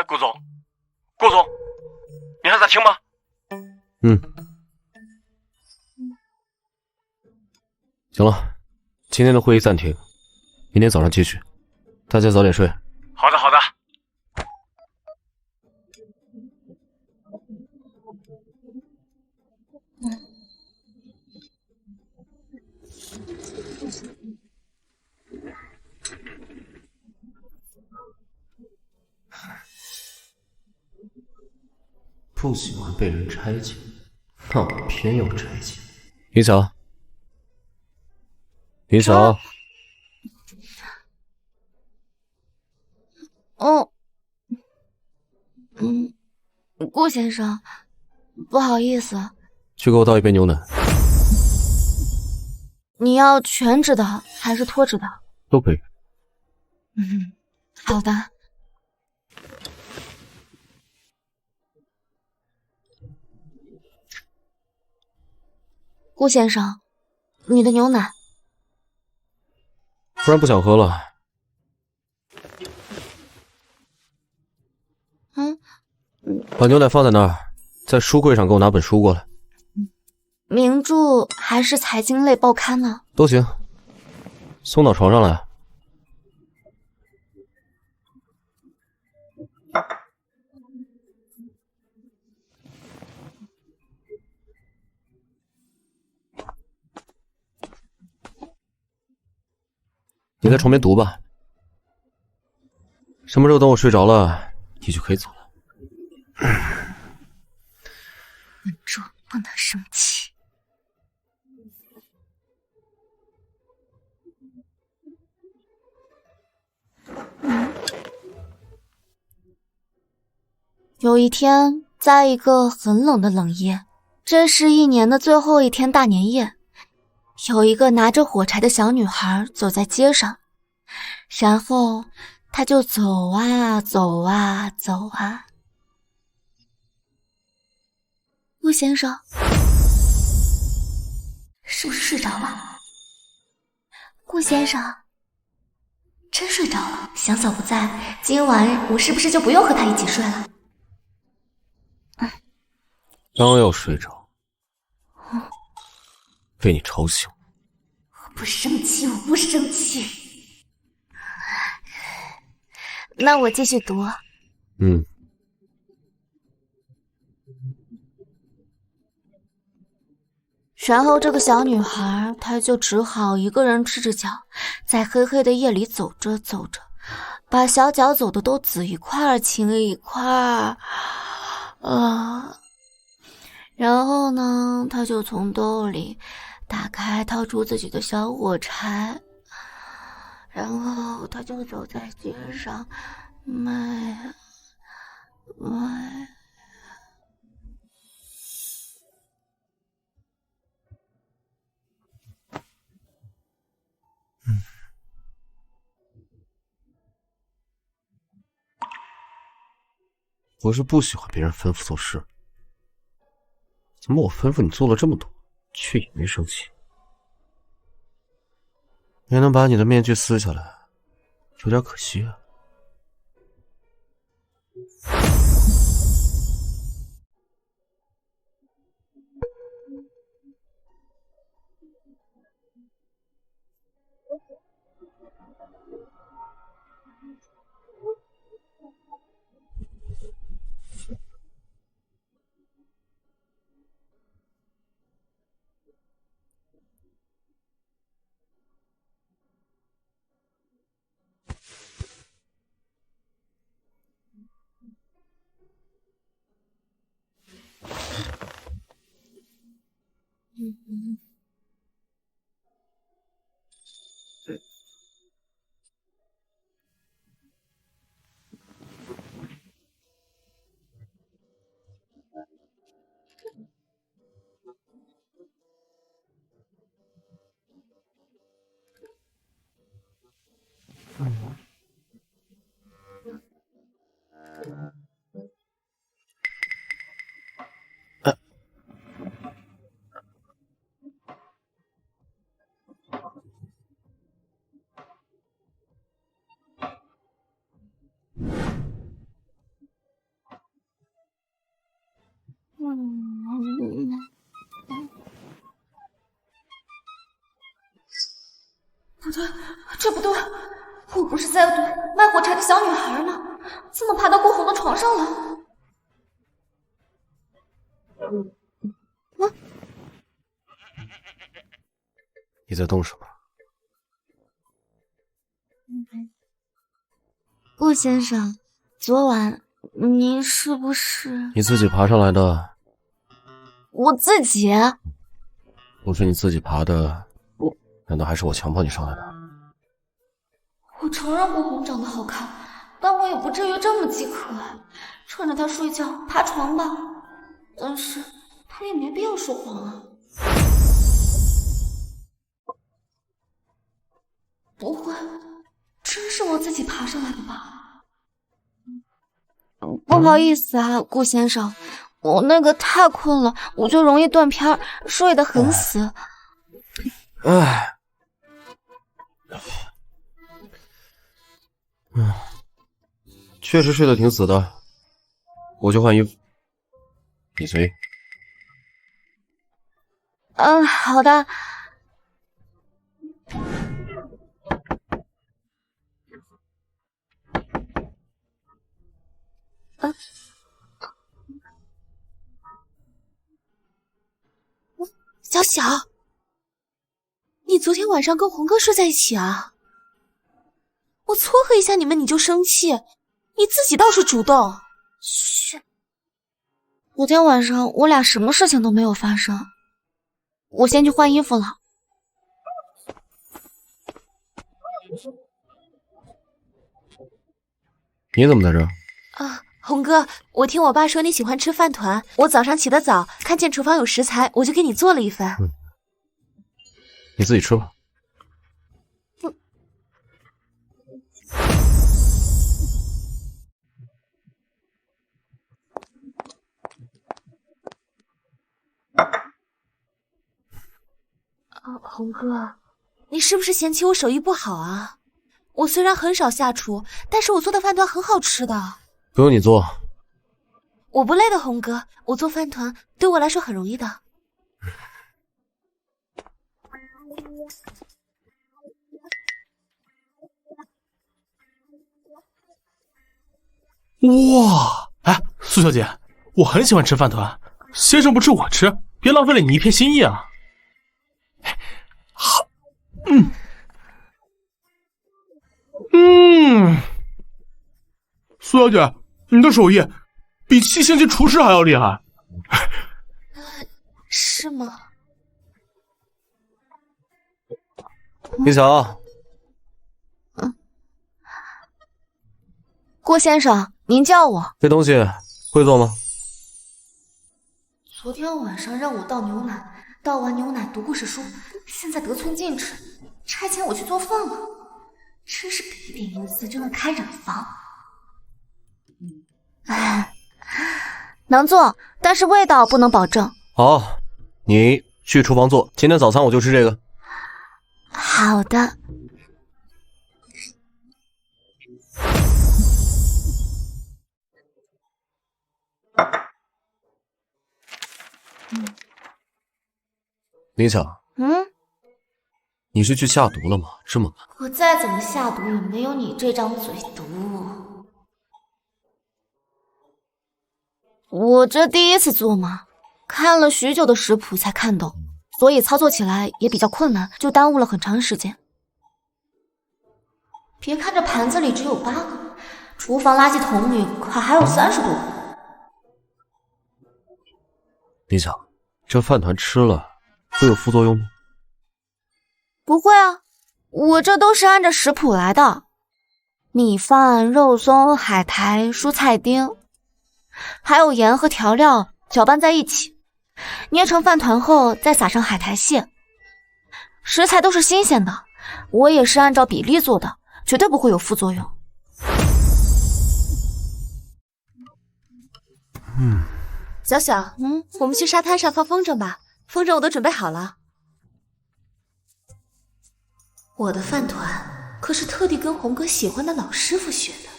顾总，你还在听吗？行了，今天的会议暂停，明天早上继续。大家早点睡。好的，好的。不喜欢被人拆解，那我偏要拆解。云晓，云晓，哦，顾先生，不好意思，去给我倒一杯牛奶。你要全脂的还是脱脂的？都可以。好的。顾先生，你的牛奶。不然不想喝了。把牛奶放在那儿，在书柜上给我拿本书过来。名著还是财经类报刊呢？都行。送到床上来。你在床边读吧，什么时候等我睡着了，你就可以走了。稳住，不能生气。有一天，在一个很冷的冷夜，这是一年的最后一天大年夜。有一个拿着火柴的小女孩走在街上，然后她就走啊走啊走啊。顾先生，是不是睡着了？顾先生，真睡着了。祥嫂不在，今晚我是不是就不用和她一起睡了？刚要睡着，被你吵醒。我不生气，我不生气。那我继续读。然后这个小女孩，她就只好一个人赤着脚，在黑黑的夜里走着走着，把小脚走的都紫一块青一块然后呢，她就从兜里打开掏出自己的小火柴，然后她就走在街上卖。我是不喜欢别人吩咐做事，怎么我吩咐你做了这么多，却也没生气？没能把你的面具撕下来，有点可惜啊。不对，这不对，我不是在对卖火柴的小女孩吗？怎么爬到顾红的床上了？你在动什么？顾先生，昨晚您是不是？你自己爬上来的？我自己。不是你自己爬的，难道还是我强迫你上来的？我承认顾红长得好看，但我也不至于这么饥渴。趁着他睡觉爬床吧，但是他也没必要说谎啊。不会，真是我自己爬上来的吧？不好意思啊，顾先生，我那个太困了，我就容易断片，睡得很死。唉，确实睡得挺死的，我去换衣服，你随意。好的。小小，你昨天晚上跟红哥睡在一起啊？我撮合一下你们你就生气，你自己倒是主动。嘘，昨天晚上我俩什么事情都没有发生，我先去换衣服了。你怎么在这儿？红哥，我听我爸说你喜欢吃饭团，我早上起得早，看见厨房有食材，我就给你做了一份。你自己吃吧。红哥，你是不是嫌弃我手艺不好啊？我虽然很少下厨，但是我做的饭团很好吃的。不用你做，我不累的，红哥，我做饭团对我来说很容易的。哇，哎，苏小姐，我很喜欢吃饭团，先生不吃我吃，别浪费了你一片心意啊。好，苏小姐，你的手艺比7星级厨师还要厉害。是吗？林晓，郭先生，您叫我。这东西会做吗？昨天晚上让我倒牛奶，倒完牛奶读故事书，现在得寸进尺，差遣我去做饭了，真是给点油丝就能开染坊。能做，但是味道不能保证。好，你去厨房做，今天早餐我就吃这个。好的。林晓，你是去下毒了吗？这么晚。我再怎么下毒，也没有你这张嘴毒。我这第一次做嘛，看了许久的食谱才看懂，所以操作起来也比较困难，就耽误了很长时间。别看这盘子里只有8个，厨房垃圾桶里可还有30多个。林晓，这饭团吃了会有副作用吗？不会啊，我这都是按照食谱来的，米饭、肉松、海苔、蔬菜丁，还有盐和调料搅拌在一起，捏成饭团后再撒上海苔屑。食材都是新鲜的，我也是按照比例做的，绝对不会有副作用。小小，我们去沙滩上放风筝吧，风筝我都准备好了。我的饭团可是特地跟红哥喜欢的老师傅学的，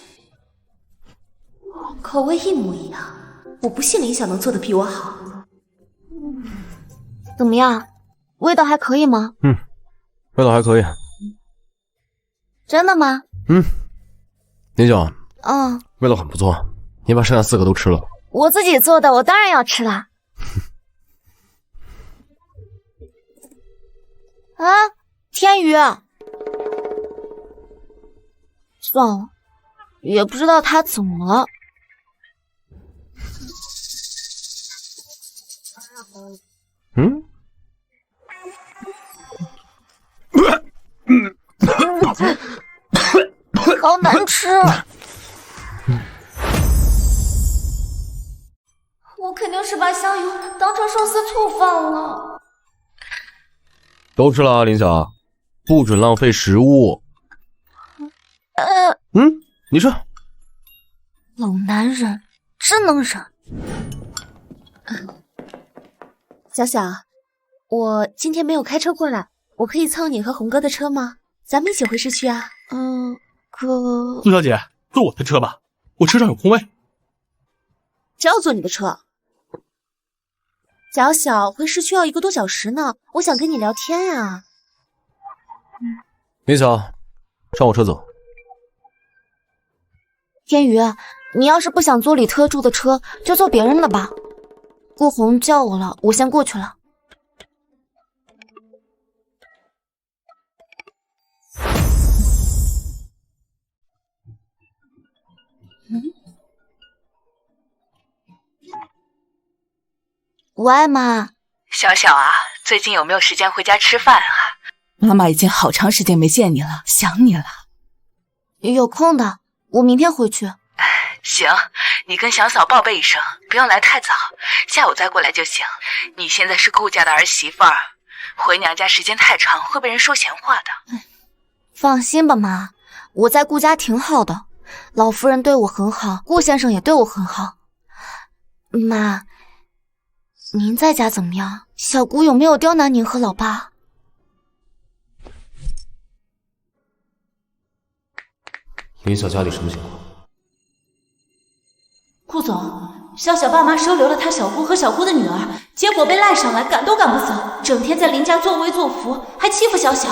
口味一模一样，我不信林晓能做的比我好。怎么样，味道还可以吗？味道还可以。真的吗？林九，味道很不错，你把剩下4个都吃了。我自己做的，我当然要吃啦。啊，天宇，算了，也不知道他怎么了。好难吃。我肯定是把香油当成寿司醋放了。都吃了啊，林晓，不准浪费食物。你说。老男人真能忍。小小，我今天没有开车过来，我可以蹭你和红哥的车吗？咱们一起回市区啊。陆小姐，坐我的车吧，我车上有空位。只要坐你的车。小小，回市区要1个多小时呢，我想跟你聊天呀。林晓，上我车走。天宇，你要是不想坐李特助的车，就坐别人的吧。顾红叫我了，我先过去了。喂，妈。小小啊，最近有没有时间回家吃饭啊？妈妈已经好长时间没见你了，想你了。有空的，我明天回去。行，你跟小嫂报备一声，不用来太早，下午再过来就行。你现在是顾家的儿媳妇儿，回娘家时间太长会被人说闲话的。放心吧，妈，我在顾家挺好的，老夫人对我很好，顾先生也对我很好。妈，您在家怎么样？小姑有没有刁难您和老爸？林晓家里什么情况？顾总，小小爸妈收留了他小姑和小姑的女儿，结果被赖上来，赶都赶不走，整天在林家作威作福，还欺负小小。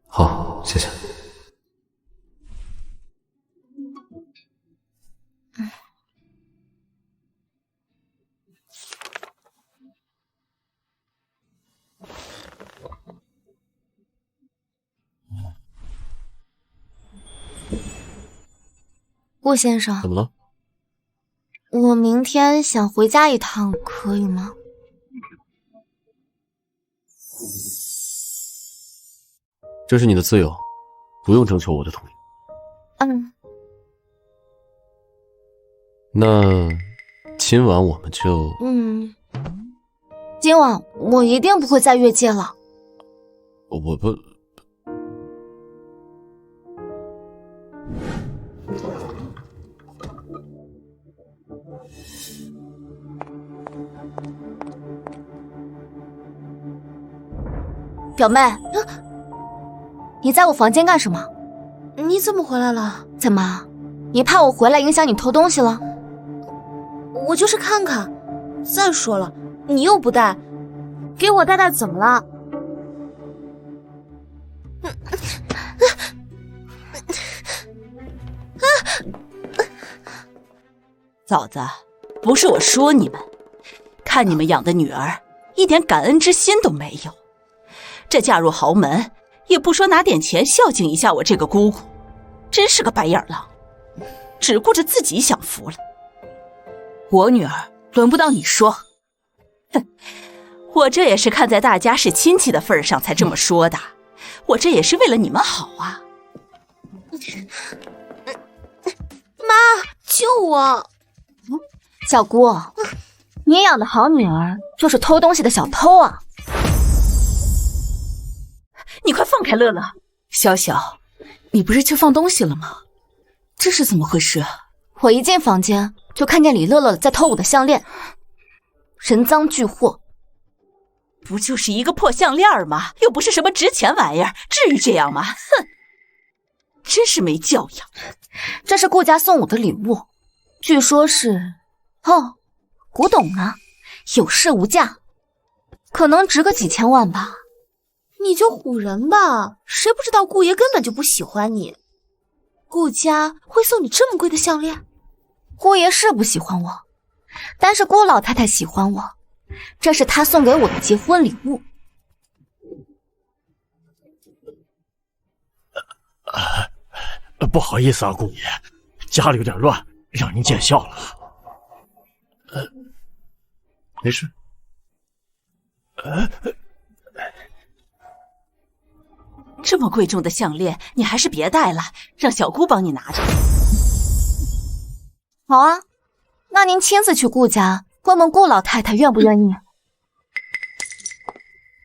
好，谢谢。顾先生，怎么了？我明天想回家一趟，可以吗？这是你的自由，不用征求我的同意。那今晚我们就……今晚我一定不会再越界了。我不……表妹，你在我房间干什么？你怎么回来了？怎么，你怕我回来影响你偷东西了？我就是看看。再说了，你又不带，给我带带怎么了？嫂子，不是我说你们，看你们养的女儿一点感恩之心都没有，这嫁入豪门也不说拿点钱孝敬一下我这个姑姑，真是个白眼狼，只顾着自己享福了。我女儿轮不到你说，哼，我这也是看在大家是亲戚的份上才这么说的，我这也是为了你们好啊。妈，救我！小姑，你养的好女儿就是偷东西的小偷啊！你快放开乐乐！小小，你不是去放东西了吗？这是怎么回事啊？我一进房间就看见李乐乐在偷我的项链，人赃俱获。不就是一个破项链吗？又不是什么值钱玩意儿，至于这样吗？哼，真是没教养。这是顾家送我的礼物，据说是古董呢，有市无价，可能值个几千万吧。你就唬人吧，谁不知道顾爷根本就不喜欢你？顾家会送你这么贵的项链？顾爷是不喜欢我，但是顾老太太喜欢我，这是她送给我的结婚礼物。不好意思啊，顾爷，家里有点乱，让您见笑了。没事。这么贵重的项链，你还是别戴了，让小姑帮你拿着。好啊，那您亲自去顾家问问顾老太太愿不愿意。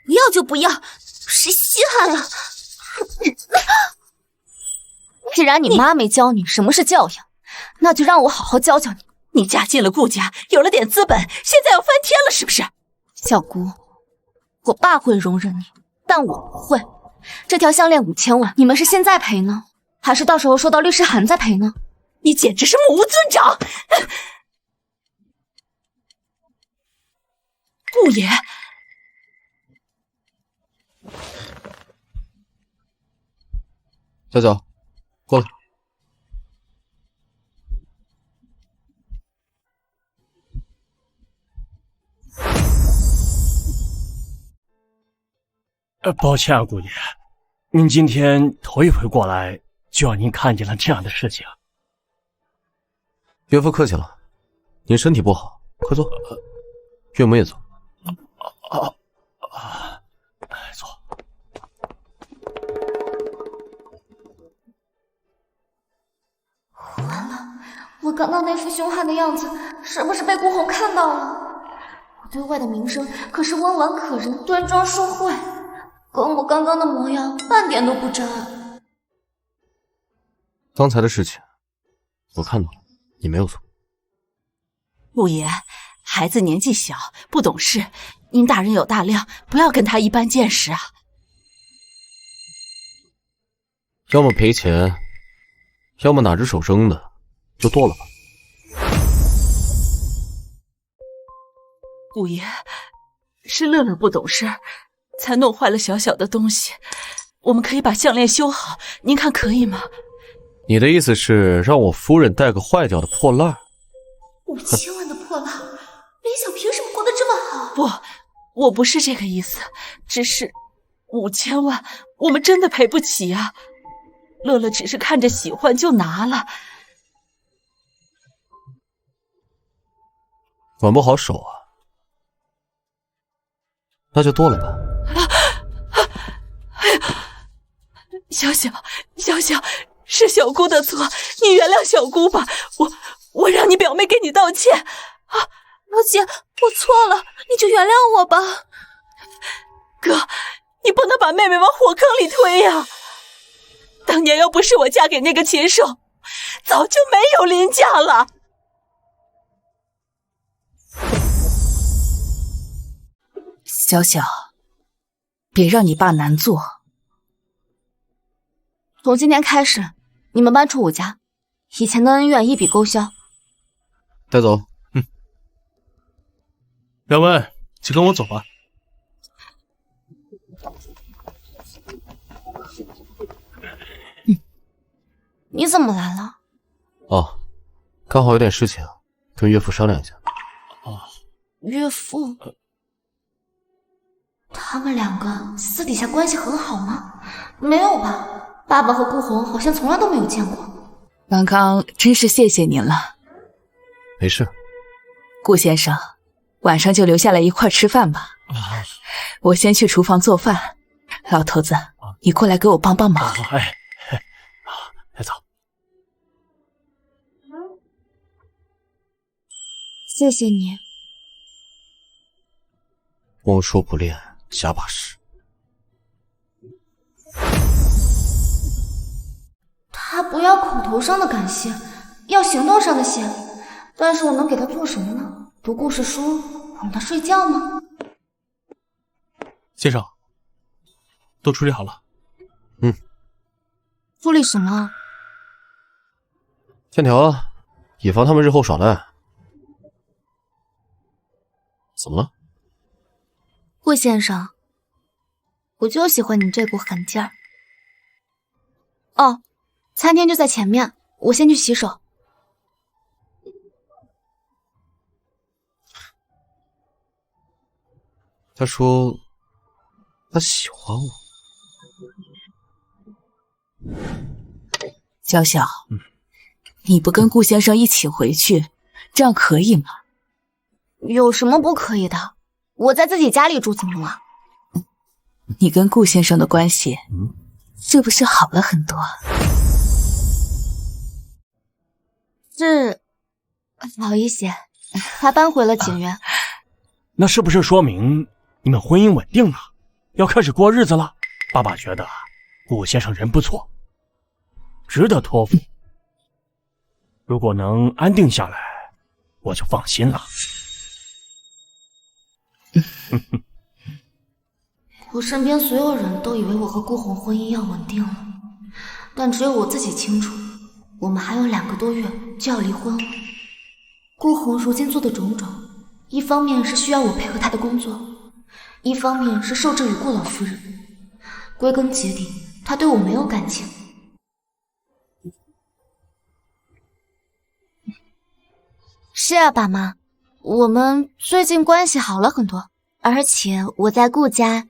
不要就不要，谁稀罕啊！既然你妈没教你什么是教养，那就让我好好教教你。你嫁进了顾家，有了点资本，现在要翻天了是不是？小姑，我爸会容忍你，但我不会。这条项链5000万，你们是现在赔呢，还是到时候收到律师函再赔呢？你简直是目无尊长！顾爷，小九，过来。抱歉啊，顾爷，您今天头一回过来，就让您看见了这样的事情。岳父客气了，您身体不好，快坐。岳母也坐。坐。完了，我刚刚那副凶悍的样子，是不是被顾红看到了？我对外的名声可是温婉可人、端庄淑慧，跟我刚刚的模样半点都不沾。刚才的事情，我看到了，你没有错。顾爷，孩子年纪小，不懂事，您大人有大量，不要跟他一般见识啊。要么赔钱，要么哪只手扔的，就剁了吧。顾爷，是乐乐不懂事，才弄坏了小小的东西。我们可以把项链修好，您看可以吗？你的意思是让我夫人带个坏掉的破烂？5000万的破烂，林想凭什么活得这么好？不，我不是这个意思，只是5000万，我们真的赔不起啊。乐乐只是看着喜欢就拿了，管不好手啊，那就剁了吧。小小，是小姑的错，你原谅小姑吧。我让你表妹给你道歉啊，老姐，我错了，你就原谅我吧。哥，你不能把妹妹往火坑里推呀。当年要不是我嫁给那个禽兽，早就没有林家了。小小，别让你爸难做。从今天开始，你们搬出我家，以前的恩怨一笔勾销。带走。两位，就跟我走吧。你怎么来了？哦，刚好有点事情，跟岳父商量一下。岳父，他们两个私底下关系很好吗？没有吧，爸爸和顾红好像从来都没有见过。刚刚真是谢谢您了。没事。顾先生，晚上就留下来一块吃饭吧。我先去厨房做饭。老头子，你过来给我帮帮忙。来走。谢谢你。光说不练，假把式。他不要口头上的感谢，要行动上的谢。但是我能给他做什么呢？读故事书，哄他睡觉吗？先生，都处理好了。处理什么？欠条啊，以防他们日后耍赖。怎么了？顾先生，我就喜欢你这股狠劲儿。哦，餐厅就在前面，我先去洗手。他说他喜欢我。小小，你不跟顾先生一起回去，这样可以吗？有什么不可以的？我在自己家里住怎么了？你跟顾先生的关系，是不是好了很多？是，好一些，他搬回了景园。那是不是说明你们婚姻稳定了，要开始过日子了？爸爸觉得顾先生人不错，值得托付。如果能安定下来，我就放心了。我身边所有人都以为我和顾红婚姻要稳定了，但只有我自己清楚，我们还有2个多月就要离婚了。顾红如今做的种种，一方面是需要我配合她的工作，一方面是受制于顾老夫人。归根结底，她对我没有感情。是啊，爸妈，我们最近关系好了很多，而且我在顾家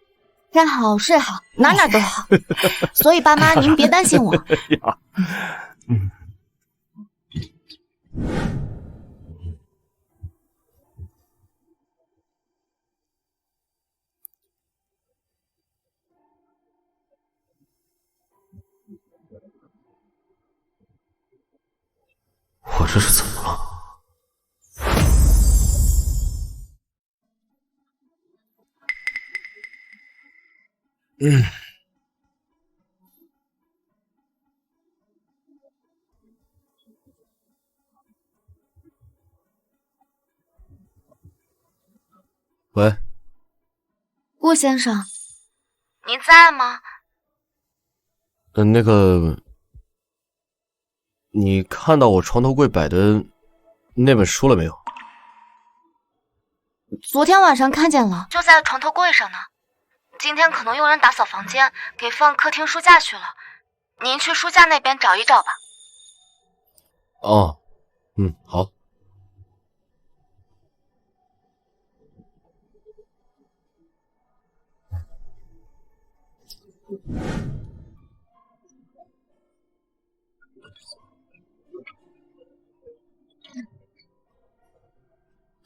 吃好睡好，哪哪都好，所以爸妈您别担心我。我这是怎么了？喂，顾先生，您在吗？那个，你看到我床头柜摆的那本书了没有？昨天晚上看见了，就在床头柜上呢。今天可能有人打扫房间，给放客厅书架去了。您去书架那边找一找吧。哦，好。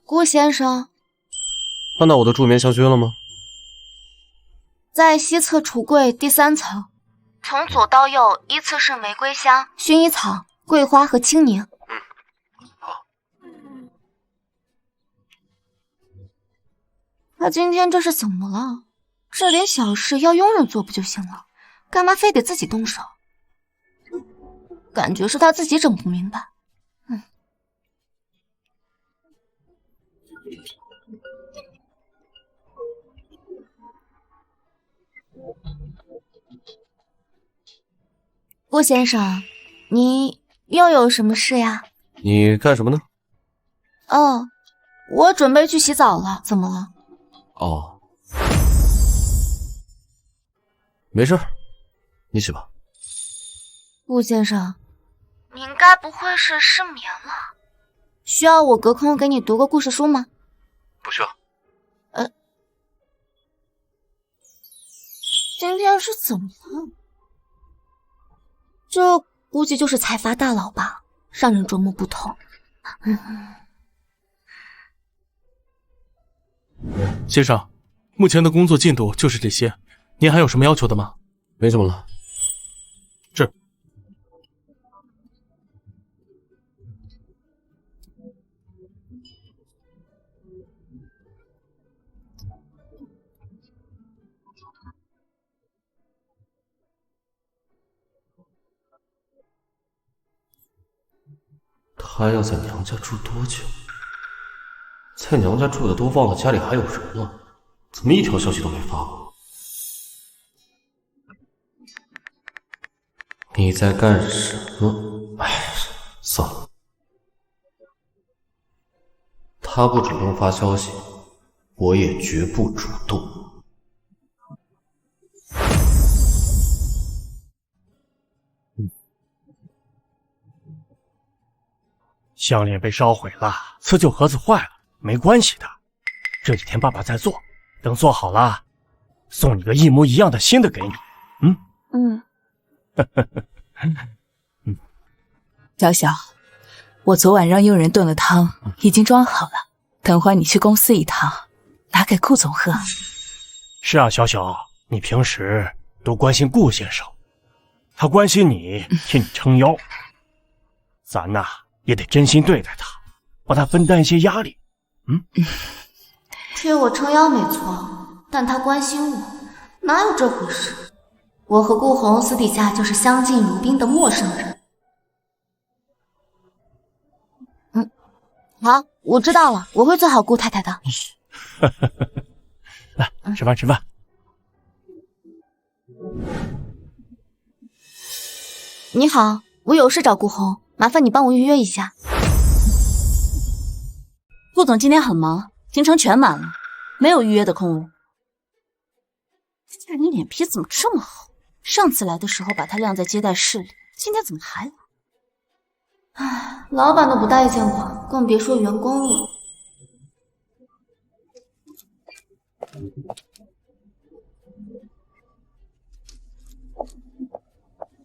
顾先生，看到我的助眠香薰了吗？在西侧橱柜第3层，从左到右依次是玫瑰香、薰衣草、桂花和青柠。好。他今天这是怎么了？这点小事要佣人做不就行了？干嘛非得自己动手？感觉是他自己整不明白。顾先生，你又有什么事呀？你干什么呢？哦，我准备去洗澡了，怎么了？哦，没事，你洗吧。顾先生，您该不会是失眠了？需要我隔空给你读个故事书吗？不需要。今天是怎么了？这估计就是财阀大佬吧，让人琢磨不透。先生，目前的工作进度就是这些，您还有什么要求的吗？没什么了。这。他要在娘家住多久？在娘家住的都忘了家里还有人了，怎么一条消息都没发过？你在干什么？哎，算了。他不主动发消息，我也绝不主动。项链被烧毁了，辞旧盒子坏了，没关系的。这几天爸爸在做，等做好了，送你个一模一样的新的给你。小小，我昨晚让佣人炖了汤，已经装好了，等会儿你去公司一趟，拿给顾总喝。是啊，小小，你平时多关心顾先生，他关心你，替你撑腰，咱呐也得真心对待他，帮他分担一些压力。替我撑腰没错，但他关心我，哪有这回事？我和顾红私底下就是相敬如宾的陌生人。好，我知道了，我会做好顾太太的。来，吃饭吃饭。你好，我有事找顾红，麻烦你帮我预约一下。顾总今天很忙，行程全满了，没有预约的空位。这人脸皮怎么这么厚？上次来的时候把他晾在接待室里，今天怎么还来？唉，老板都不待见我，更别说员工了。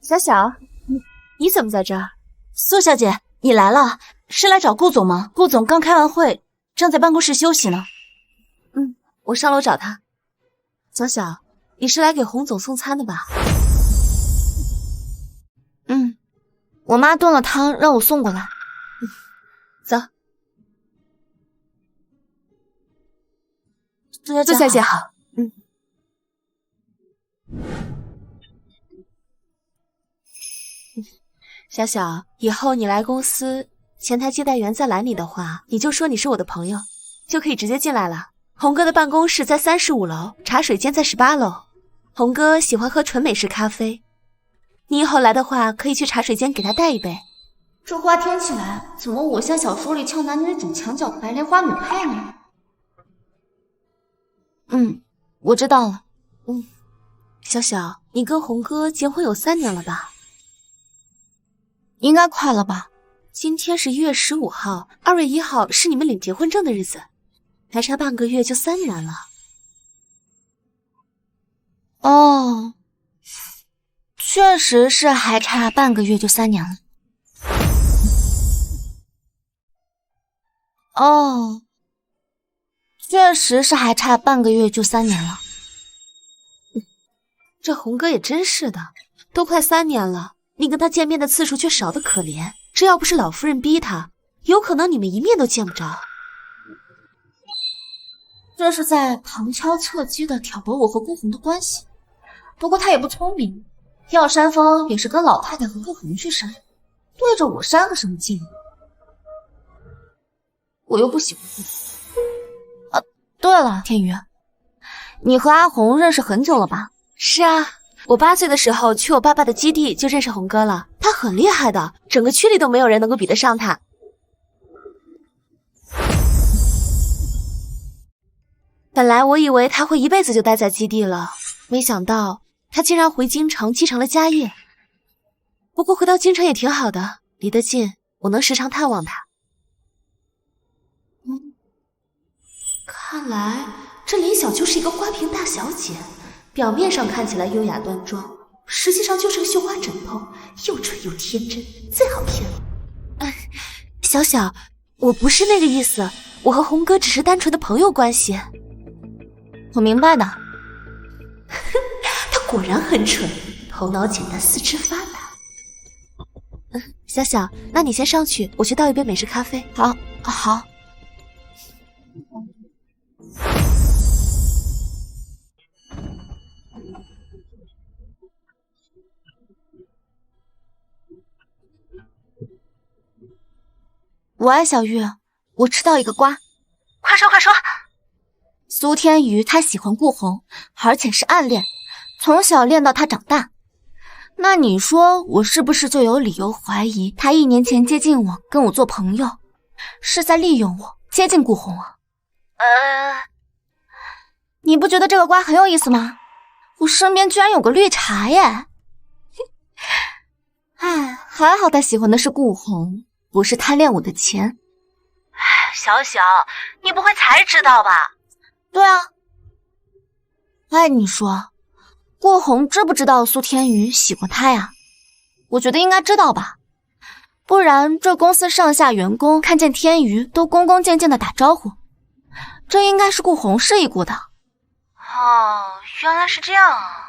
小小，你怎么在这儿？苏小姐，你来了，是来找顾总吗？顾总刚开完会，正在办公室休息呢。我上楼找他。小小，你是来给洪总送餐的吧？我妈炖了汤，让我送过来。走。苏小姐好。小小，以后你来公司，前台接待员再拦你的话，你就说你是我的朋友，就可以直接进来了。洪哥的办公室在35楼，茶水间在18楼。洪哥喜欢喝纯美式咖啡，你以后来的话，可以去茶水间给他带一杯。这话听起来怎么我像小说里俏男女主墙角的白莲花女配呢？我知道了。小小，你跟洪哥结婚有3年了吧？应该快了吧？今天是1月15号，2月1号是你们领结婚证的日子，还差半个月就3年了。哦，确实是还差半个月就3年了。哦，确实是还差半个月就3年了。这洪哥也真是的，都快3年了，你跟他见面的次数却少得可怜。这要不是老夫人逼他，有可能你们一面都见不着。这是在旁敲侧击的挑拨我和顾红的关系。不过他也不聪明，要扇风也是跟老太太和顾红去扇，对着我扇个什么劲？我又不喜欢顾红。对了，天宇，你和阿红认识很久了吧？是啊，我8岁的时候去我爸爸的基地就认识洪哥了，他很厉害的，整个区里都没有人能够比得上他。本来我以为他会一辈子就待在基地了，没想到他竟然回京城继承了家业。不过回到京城也挺好的，离得近，我能时常探望他。看来这林晓就是一个花瓶大小姐，表面上看起来优雅端庄，实际上就是个绣花枕头，又蠢又天真，最好骗了。小小，我不是那个意思，我和洪哥只是单纯的朋友关系。我明白的。他果然很蠢，头脑简单，四肢发达。小小，那你先上去，我去倒一杯美式咖啡。好。喂，小玉，我吃到一个瓜，快说快说！苏天瑜他喜欢顾红，而且是暗恋，从小练到他长大。那你说我是不是就有理由怀疑他1年前接近我，跟我做朋友，是在利用我接近顾红啊？你不觉得这个瓜很有意思吗？我身边居然有个绿茶耶！哎，还好他喜欢的是顾红，不是贪恋我的钱。小小，你不会才知道吧？对啊。哎，你说，顾红知不知道苏天宇喜欢她呀？我觉得应该知道吧，不然这公司上下员工看见天宇都恭恭敬敬的打招呼，这应该是顾红示意过的。哦，原来是这样啊。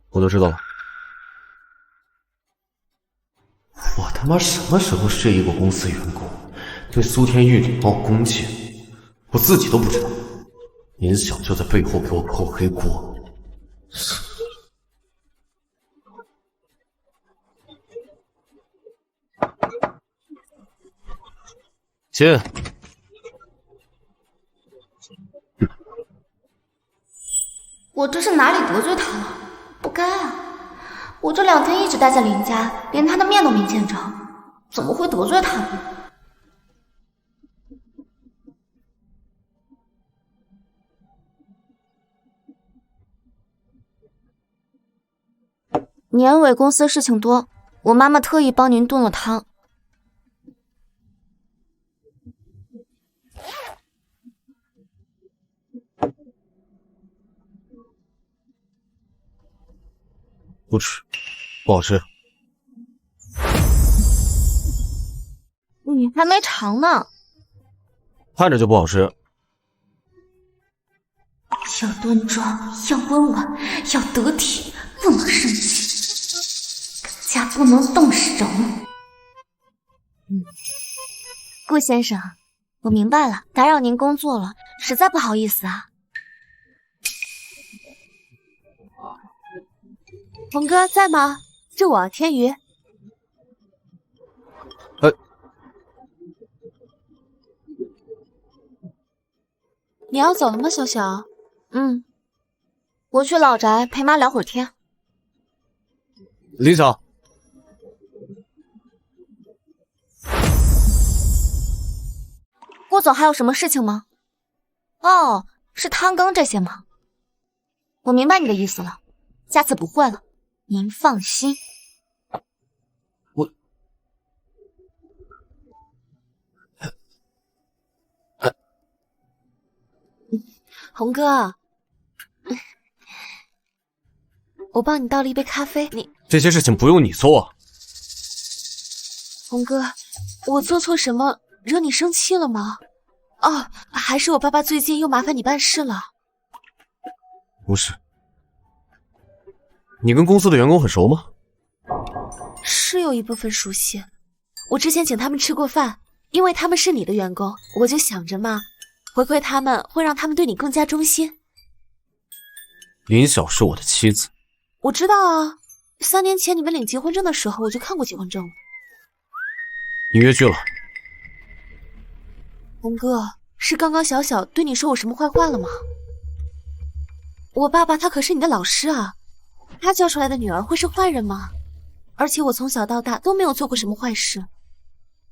我都知道了。我他妈什么时候示意过公司员工对苏天玉礼貌恭敬？我自己都不知道。林晓就在背后给我扣黑锅。进。我这是哪里得罪他了？不该啊！我这2天一直待在林家，连他的面都没见着，怎么会得罪他呢？年尾公司事情多，我妈妈特意帮您炖了汤。不吃，不好吃。你还没尝呢。看着就不好吃。要端庄，要温婉，要得体，不能生气，更加不能动手。顾先生，我明白了，打扰您工作了，实在不好意思啊。红哥在吗？是我天宇。你要走了吗，小小？我去老宅陪妈聊会儿天。林晓，顾总还有什么事情吗？哦，是汤羹这些吗？我明白你的意思了，下次不会了，您放心。红哥，我帮你倒了一杯咖啡，你这些事情不用你做。红哥，我做错什么惹你生气了吗？哦，还是我爸爸最近又麻烦你办事了？不是。你跟公司的员工很熟吗？是有一部分熟悉，我之前请他们吃过饭，因为他们是你的员工，我就想着嘛，回馈他们会让他们对你更加忠心。林晓是我的妻子。我知道啊，3年前你们领结婚证的时候我就看过结婚证了。你约去了。红哥，是刚刚小小对你说我什么坏话了吗？我爸爸他可是你的老师啊，他教出来的女儿会是坏人吗？而且我从小到大都没有做过什么坏事，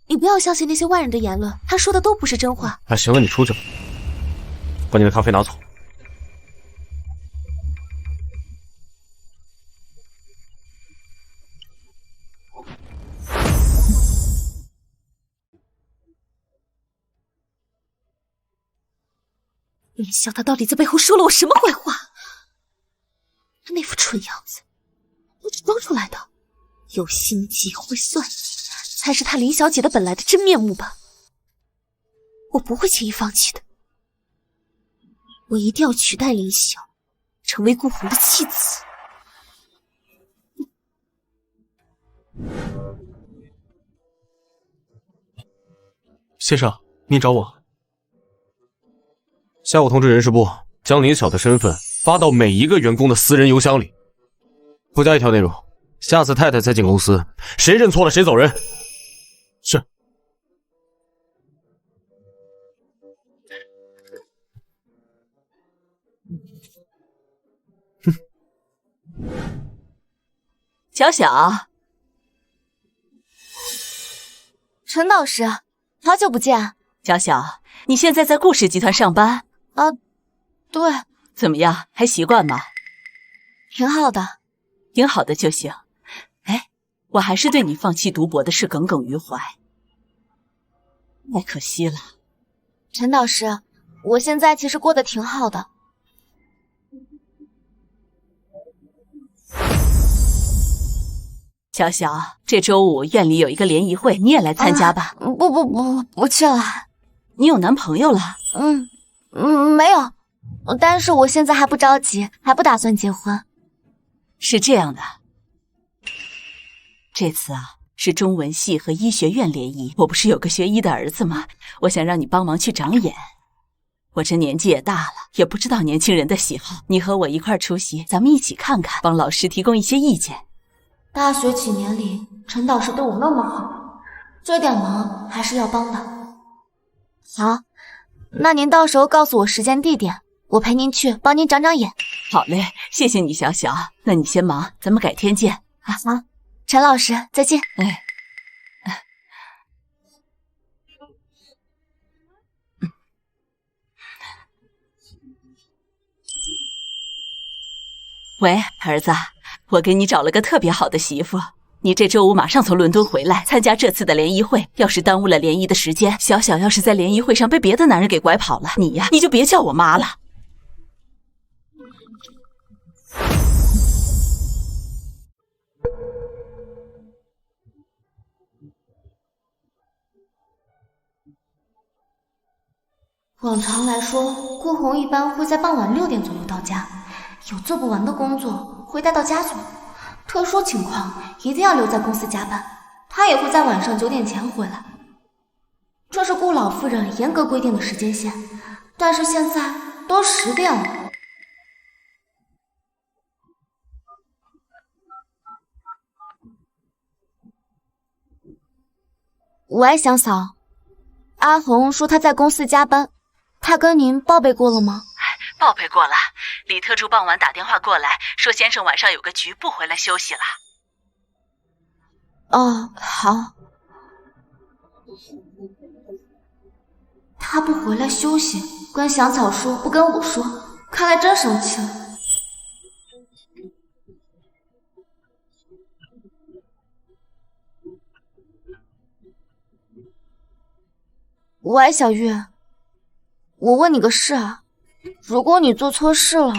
你不要相信那些外人的言论，他说的都不是真话。哎，行了，你出去吧，把你的咖啡拿走。林晓他到底在背后说了我什么坏话？他那副蠢样子都是装出来的，有心机会算计，才是他林小姐的本来的真面目吧。我不会轻易放弃的，我一定要取代林晓，成为顾红的妻子。先生，您找我？下午通知人事部，将林晓的身份发到每一个员工的私人邮箱里。附加一条内容：下次太太再进公司，谁认错了谁走人。是。小小，陈导师，好久不见，小小，你现在在顾氏集团上班啊？对。怎么样，还习惯吗？挺好的，挺好的就行。哎，我还是对你放弃读博的事耿耿于怀，太可惜了。陈导师，我现在其实过得挺好的。小小，这周五院里有一个联谊会，你也来参加吧。不去了。你有男朋友了？没有，但是我现在还不着急，还不打算结婚。是这样的，这次是中文系和医学院联谊，我不是有个学医的儿子吗？我想让你帮忙去长眼。我这年纪也大了，也不知道年轻人的喜好，你和我一块出席，咱们一起看看，帮老师提供一些意见。大学几年里，陈导师对我那么好，这点忙还是要帮的。好，那您到时候告诉我时间地点，我陪您去，帮您长长眼。好嘞，谢谢你小小，那你先忙，咱们改天见啊。好，陈老师再见。喂，儿子，我给你找了个特别好的媳妇，你这周五马上从伦敦回来参加这次的联谊会。要是耽误了联谊的时间，小小要是在联谊会上被别的男人给拐跑了，你就别叫我妈了。往常来说，顾红一般会在傍晚6点左右到家，有做不完的工作会带到家做，特殊情况一定要留在公司加班，他也会在晚上9点前回来。这是顾老夫人严格规定的时间线，但是现在都10点了。喂，祥嫂，阿红说她在公司加班，她跟您报备过了吗？报备过了，李特助傍晚打电话过来，说先生晚上有个局不回来休息了。哦，好。他不回来休息，跟祥草说不跟我说，看来真生气了。喂，小玉，我问你个事啊，如果你做错事了，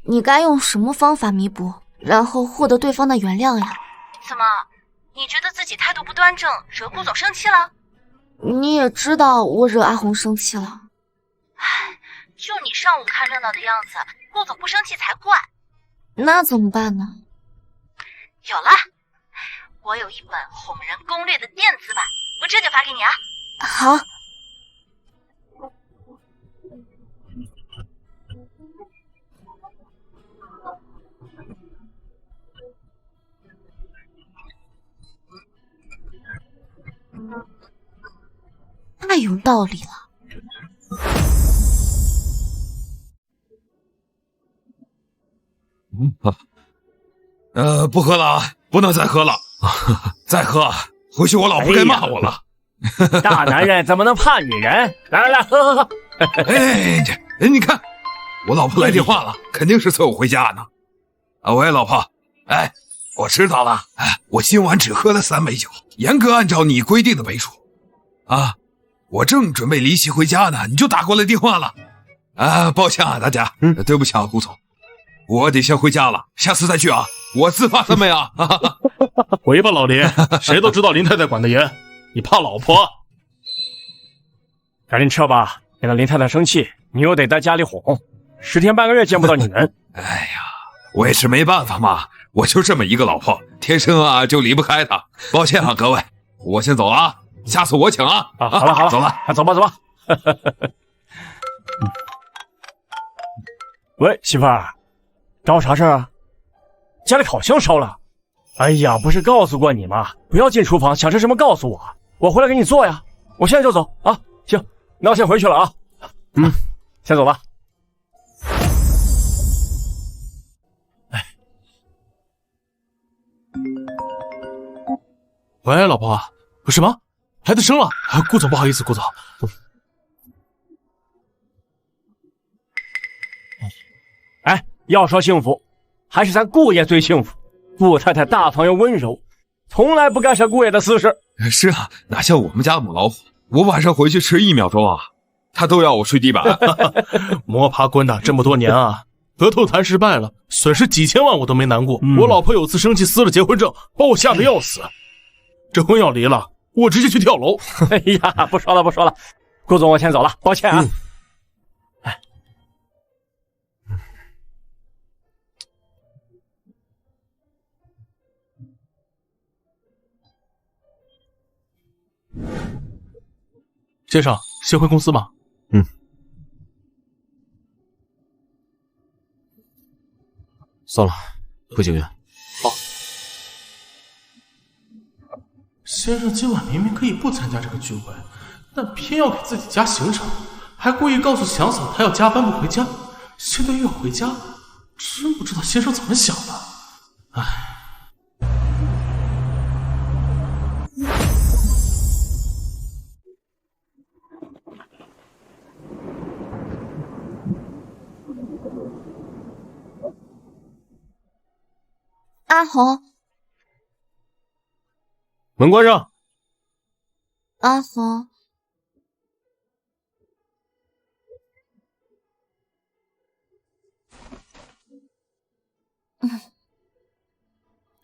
你该用什么方法弥补，然后获得对方的原谅呀？怎么，你觉得自己态度不端正，惹顾总生气了？你也知道我惹阿红生气了。唉，就你上午看热闹的样子，顾总不生气才怪。那怎么办呢？有了，我有一本哄人攻略的电子版，我这就发给你啊。好。太有道理了。不喝了啊，不能再喝了，再喝回去我老婆该骂我了。大男人怎么能怕女人？来，喝。哎，你看，我老婆来电话了，肯定是催我回家呢。啊，喂，老婆，哎，我知道了，哎，我今晚只喝了3杯酒，严格按照你规定的杯数。啊，我正准备离席回家呢，你就打过来电话了。啊，抱歉啊，大家，对不起啊，顾总，我得先回家了，下次再去啊，我自罚3杯啊。回吧，老林，谁都知道林太太管得严，你怕老婆？赶紧撤吧，免得林太太生气，你又得在家里哄，10天半个月见不到女人。哎呀，我也是没办法嘛，我就这么一个老婆，天生啊就离不开她。抱歉啊，各位，我先走了啊，下次我请啊。好了，走了，走吧。喂，媳妇儿，找我啥事啊？家里烤箱烧了。哎呀，不是告诉过你吗？不要进厨房，想吃什么告诉我，我回来给你做呀。我现在就走啊。行，那我先回去了啊。先走吧。喂，老婆，什么？孩子生了。顾总不好意思，顾总。哎，要说幸福，还是咱顾爷最幸福。顾太太大方又温柔，从来不干涉顾爷的私事。是啊，哪像我们家的母老虎，我晚上回去迟1秒钟啊，他都要我睡地板。摸爬滚打这么多年啊，合同谈失败了，损失几千万我都没难过。我老婆有次生气撕了结婚证，把我吓得要死。这婚要离了，我直接去跳楼。哎呀，不说了不说了，顾总我先走了，抱歉啊。先生，先回公司吧。算了，回警员。好。先生今晚明明可以不参加这个聚会，但偏要给自己加行程，还故意告诉祥嫂他要加班不回家，现在又要回家，真不知道先生怎么想的。唉。阿红，门关上。阿红，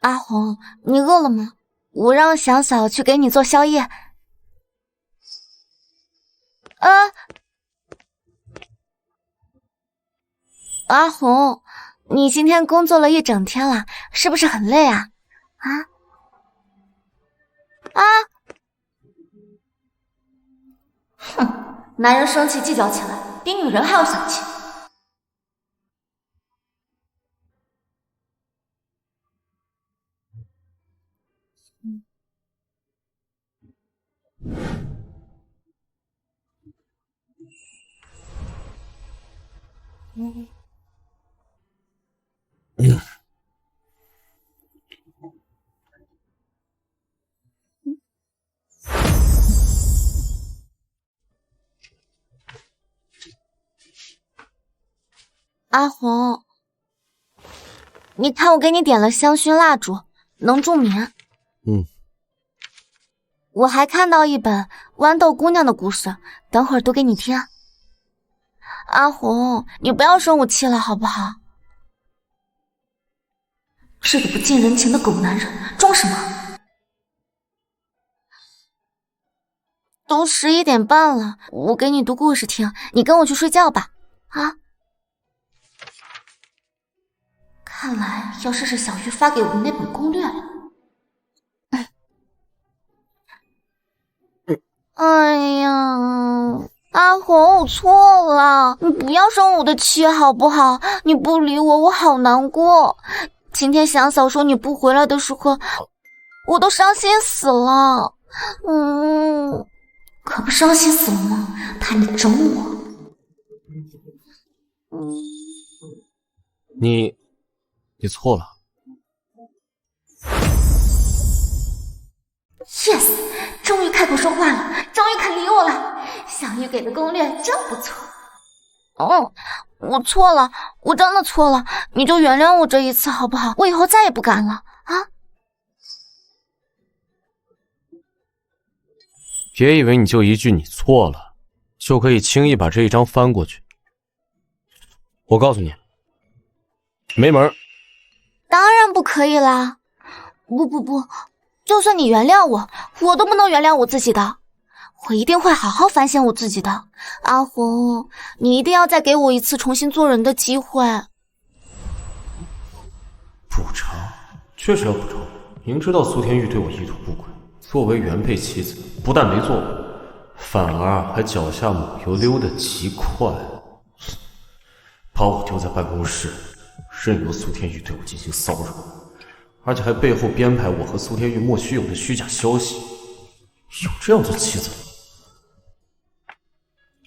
阿红，你饿了吗？我让祥嫂去给你做宵夜。阿红，你今天工作了一整天了，是不是很累啊？哼，男人生气计较起来，比女人还要小气。阿红，你看我给你点了香薰蜡烛，能助眠。我还看到一本豌豆姑娘的故事，等会儿读给你听。阿红，你不要生我气了好不好？是个不近人情的狗男人，装什么？都11点半了，我给你读故事听，你跟我去睡觉吧。看来要试试小玉发给我的那本攻略了。哎呀，阿红，我错了，你不要生我的气好不好？你不理我，我好难过。今天祥嫂说你不回来的时候，我都伤心死了。可不伤心死了吗？怕你整我。你错了。Yes， 终于开口说话了，终于肯理我了。小玉给的攻略真不错。我错了，我真的错了，你就原谅我这一次好不好？我以后再也不敢了啊！别以为你就一句你错了，就可以轻易把这一章翻过去。我告诉你，没门。当然不可以啦！不，就算你原谅我，我都不能原谅我自己的。我一定会好好反省我自己的。阿红，你一定要再给我一次重新做人的机会。补偿，确实要补偿。明知道苏天玉对我意图不轨，作为原配妻子，不但没做我，反而还脚下抹油溜得极快，把我丢在办公室，任由苏天玉对我进行骚扰，而且还背后编排我和苏天玉莫须有的虚假消息。有这样做妻子吗？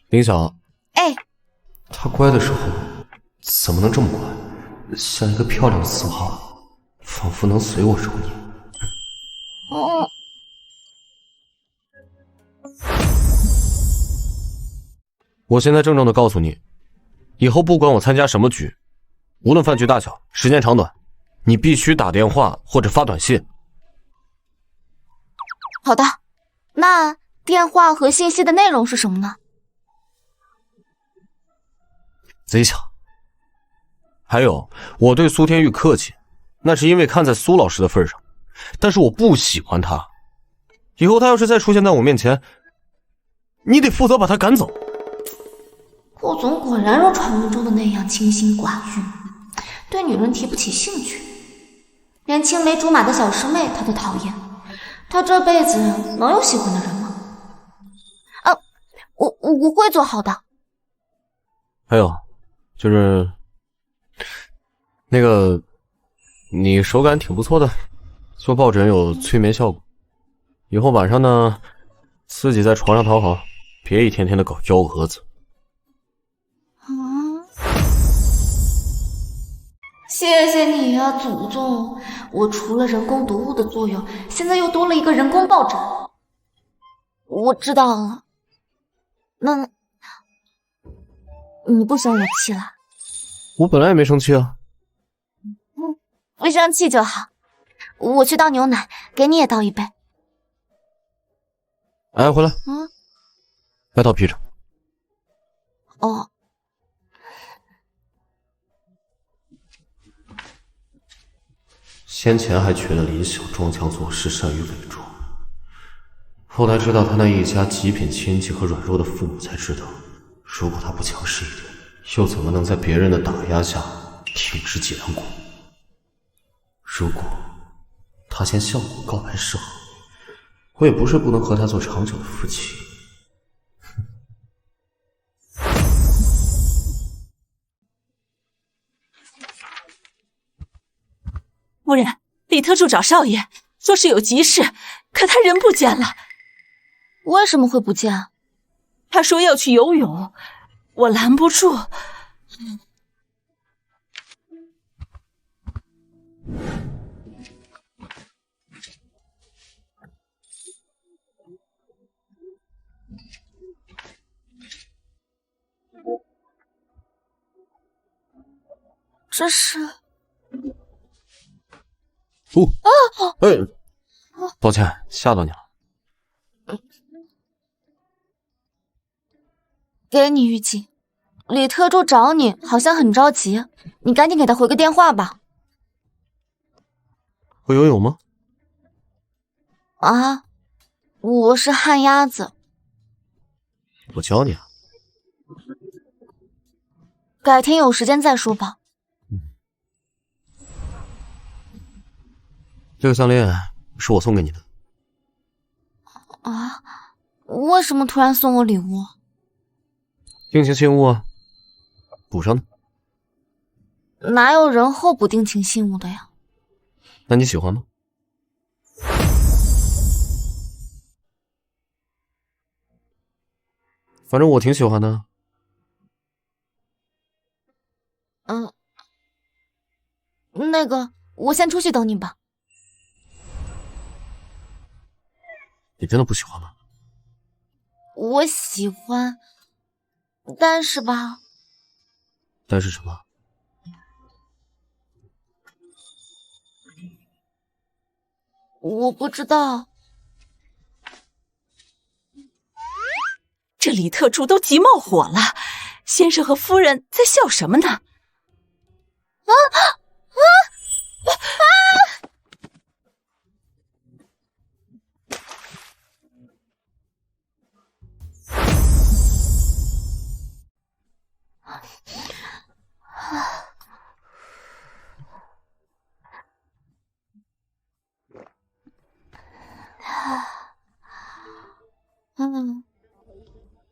林晓，她乖的时候怎么能这么乖？像一个漂亮的丝袜，仿佛能随我揉捏。我现在郑重的告诉你，以后不管我参加什么局，无论饭局大小、时间长短，你必须打电话或者发短信。好的，那电话和信息的内容是什么呢？自己想。还有，我对苏天玉客气，那是因为看在苏老师的份上，但是我不喜欢他。以后他要是再出现在我面前，你得负责把他赶走。顾总果然如传闻中的那样清心寡欲，对女人提不起兴趣，连青梅竹马的小师妹他都讨厌。他这辈子能有喜欢的人吗？啊，我会做好的。还有，就是那个，你手感挺不错的，做抱枕有催眠效果。以后晚上呢，自己在床上讨好，别一天天的搞幺蛾子。谢谢你呀，祖宗！我除了人工读物的作用，现在又多了一个人工抱枕。我知道了。那，你不生我气了？我本来也没生气啊。不生气就好。我去倒牛奶，给你也倒一杯。哎，回来。外套披着。哦。先前还觉得林晓装腔作势，善于伪装，后来知道他那一家极品亲戚和软弱的父母，才知道，如果他不强势一点，又怎么能在别人的打压下挺直脊梁骨？如果他先向我告白示好，我也不是不能和他做长久的夫妻。夫人，李特助找少爷，说是有急事，可他人不见了。为什么会不见？他说要去游泳，我拦不住。这是……抱歉，吓到你了。给你预警，李特助找你，好像很着急，你赶紧给他回个电话吧。会游泳吗？啊，我是旱鸭子。我教你啊。改天有时间再说吧。这个项链是我送给你的。啊，为什么突然送我礼物？定情信物啊，补上的。哪有人后补定情信物的呀？那你喜欢吗？反正我挺喜欢的。那个，我先出去等你吧。你真的不喜欢吗？我喜欢，但是吧……但是什么？我不知道。这李特助都急冒火了，先生和夫人在笑什么呢？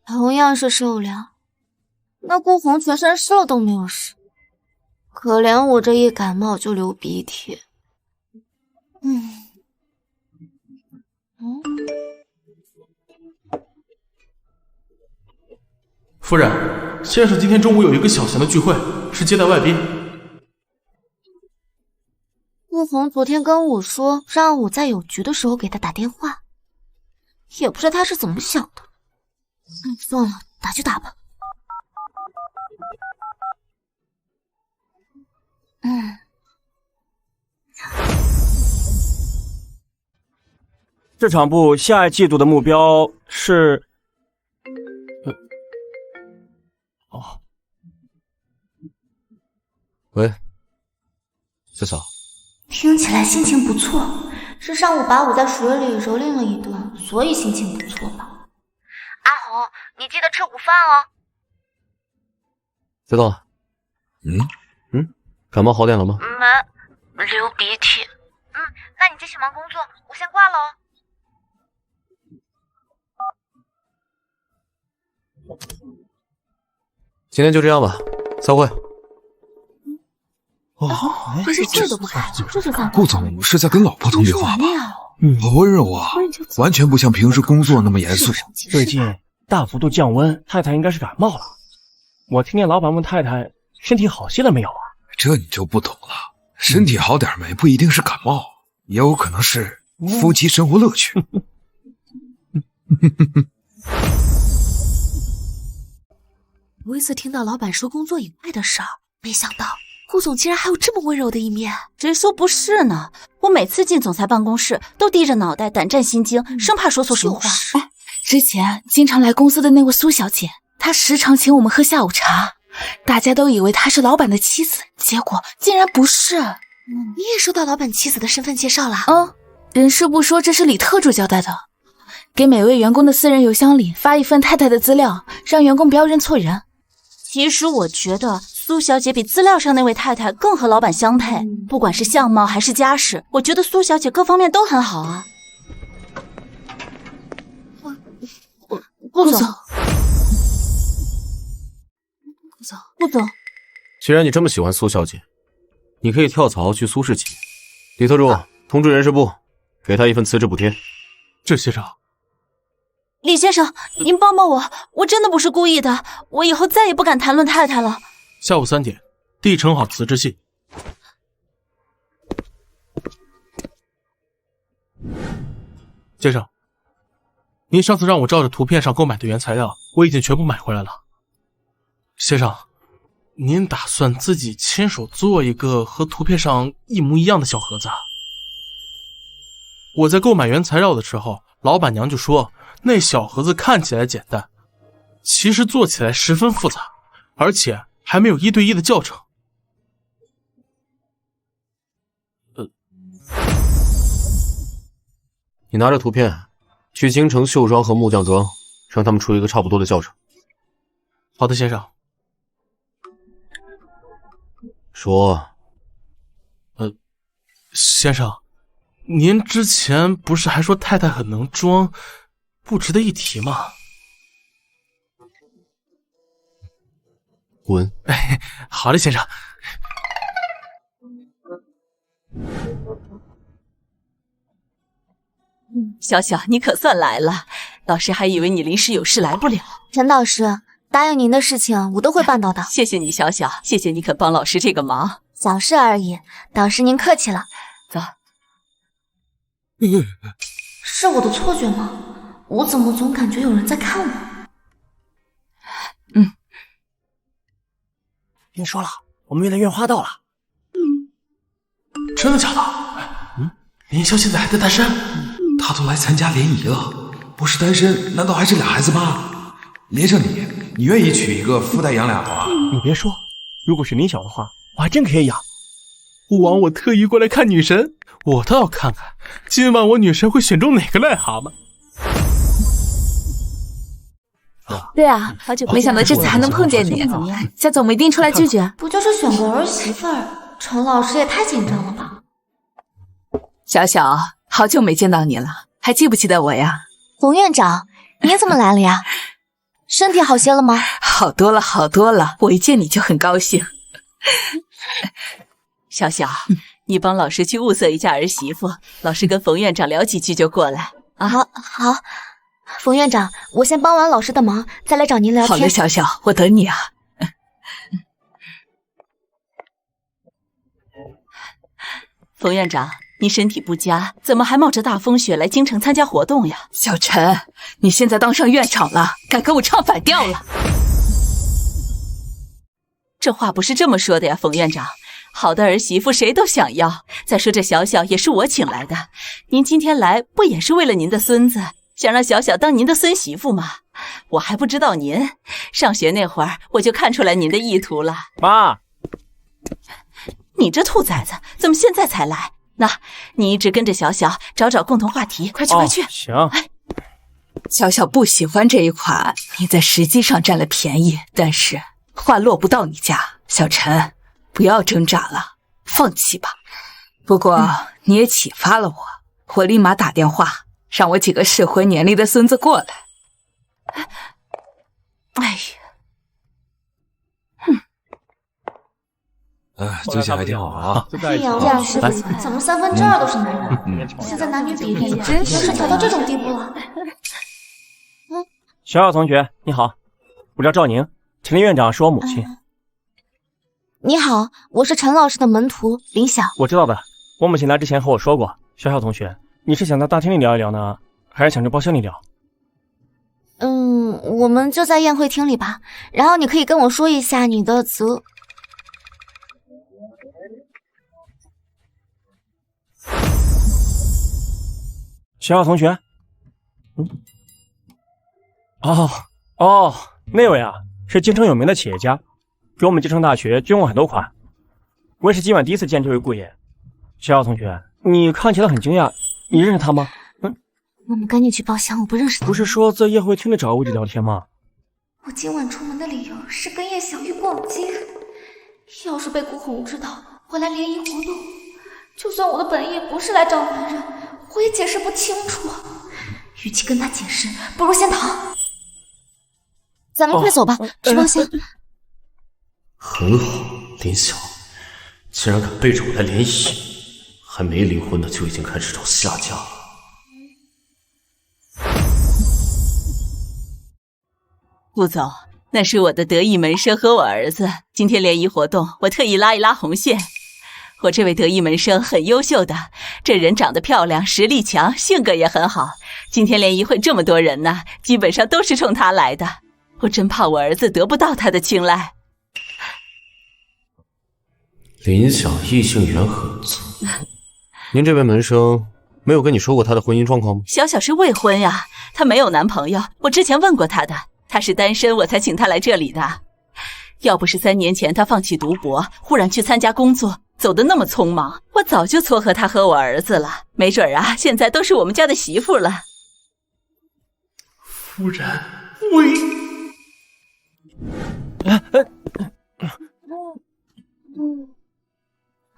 同样是受凉，那顾红全身湿了都没有事，可怜我这一感冒就流鼻涕。夫人，先生今天中午有一个小型的聚会，是接待外宾。顾红昨天跟我说，让我在有局的时候给他打电话，也不知道他是怎么想的。算了，打就打吧。这场部下一季度的目标是，喂，小小，听起来心情不错，是上午把我在水里蹂躏了一顿，所以心情不错吧？阿红，你记得吃午饭哦。知道了。感冒好点了吗？没，流鼻涕。那你继续忙工作，我先挂了哦。今天就这样吧，散会。这是这都不改，这就干顾总是在跟老婆通电话吧？好温柔啊，完全不像平时工作那么严肃。最近大幅度降温，太太应该是感冒了。我听见老板问太太身体好些了没有啊？这你就不懂了，身体好点没不一定是感冒，也有可能是夫妻生活乐趣。头一次听到老板说工作以外的事儿，没想到顾总竟然还有这么温柔的一面。谁说不是呢？我每次进总裁办公室都低着脑袋，胆战心惊，生怕说错什么话。之前经常来公司的那位苏小姐，她时常请我们喝下午茶，大家都以为她是老板的妻子，结果竟然不是。你也收到老板妻子的身份介绍了？人事部说这是李特助交代的，给每位员工的私人邮箱里发一份太太的资料，让员工不要认错人。其实我觉得苏小姐比资料上那位太太更和老板相配，不管是相貌还是家世，我觉得苏小姐各方面都很好啊。顾总，顾总，既然你这么喜欢苏小姐，你可以跳槽去苏氏企业。李特助，通知人事部，给他一份辞职补贴。这先生，李先生，您帮帮我，我真的不是故意的，我以后再也不敢谈论太太了。下午3点，递呈好辞职信。先生，您上次让我照着图片上购买的原材料，我已经全部买回来了。先生，您打算自己亲手做一个和图片上一模一样的小盒子啊？我在购买原材料的时候，老板娘就说那小盒子看起来简单，其实做起来十分复杂，而且还没有1对1的教程。你拿着图片去京城绣庄和木匠庄，让他们出一个差不多的教程。好的，先生。说。先生，您之前不是还说太太很能装，不值得一提吗？滚！好的，先生。小小，你可算来了，老师还以为你临时有事来不了。陈导师，答应您的事情我都会办到的。谢谢你，小小，谢谢你肯帮老师这个忙。小事而已，导师您客气了。走。是我的错觉吗？我怎么总感觉有人在看我？听说了，我们院的院花到了。真的假的？林霄现在还在单身？他都来参加联谊了，不是单身，难道还是俩孩子吗？连上你愿意娶一个夫带养俩吗？你别说，如果是林晓的话，我还真可以养。父王，我特意过来看女神，我倒要看看今晚我女神会选中哪个癞蛤蟆。对啊，没想到这次还能碰见你，怎么样？下次我们一定出来聚聚。不就是选个儿媳妇儿，陈老师也太紧张了吧？小小，好久没见到你了，还记不记得我呀？冯院长，你怎么来了呀？身体好些了吗？好多了，好多了。我一见你就很高兴。小小，你帮老师去物色一下儿媳妇，老师跟冯院长聊几句就过来啊。好，冯院长，我先帮完老师的忙，再来找您聊天。好的，小小，我等你啊。冯院长，你身体不佳，怎么还冒着大风雪来京城参加活动呀？小陈，你现在当上院长了，敢跟我唱反调了？这话不是这么说的呀，冯院长。好的儿媳妇谁都想要。再说这小小也是我请来的，您今天来不也是为了您的孙子，想让小小当您的孙媳妇吗？我还不知道您，上学那会儿我就看出来您的意图了。妈，你这兔崽子怎么现在才来？那你一直跟着小小找找共同话题，快去快去。行。小小不喜欢这一款，你在时机上占了便宜，但是话落不到你家。小陈，不要挣扎了，放弃吧。不过你也启发了我立马打电话让我几个适婚年龄的孙子过来。哎呀，最近还挺好啊。哎呀，这样是怎么2/3都是男人？现在男女比例真是调到这种地步了。小小同学你好，我叫赵宁，陈林院长是我母亲。你好，我是陈老师的门徒林晓。我知道的，我母亲来之前和我说过。小小同学，你是想在大厅里聊一聊呢，还是想在包厢里聊？我们就在宴会厅里吧，然后你可以跟我说一下你的小小同学，那位啊，是京城有名的企业家，给我们京城大学捐过很多款。我也是今晚第一次见这位顾爷。小小同学，你看起来很惊讶，你认识他吗？我们赶紧去包厢，我不认识他。不是说在宴会厅里找个位置聊天吗？我今晚出门的理由是跟叶小玉逛街，要是被顾红知道我来联谊活动，就算我的本意不是来找男人，我也解释不清楚。与其跟他解释，不如先逃。咱们快走吧，去包厢。很好，林晓，竟然敢背着我来联谊，还没离婚的就已经开始找下家了。顾总，那是我的得意门生和我儿子，今天联谊活动我特意拉一拉红线。我这位得意门生很优秀的，这人长得漂亮，实力强，性格也很好。今天联谊会这么多人呢，基本上都是冲他来的。我真怕我儿子得不到他的青睐。林晓异性缘很足，您这位门生没有跟你说过他的婚姻状况吗？小小是未婚呀，她没有男朋友，我之前问过她的，她是单身，我才请她来这里的。要不是3年前她放弃读博，忽然去参加工作，走得那么匆忙，我早就撮合她和我儿子了，没准啊，现在都是我们家的媳妇了。夫人，喂。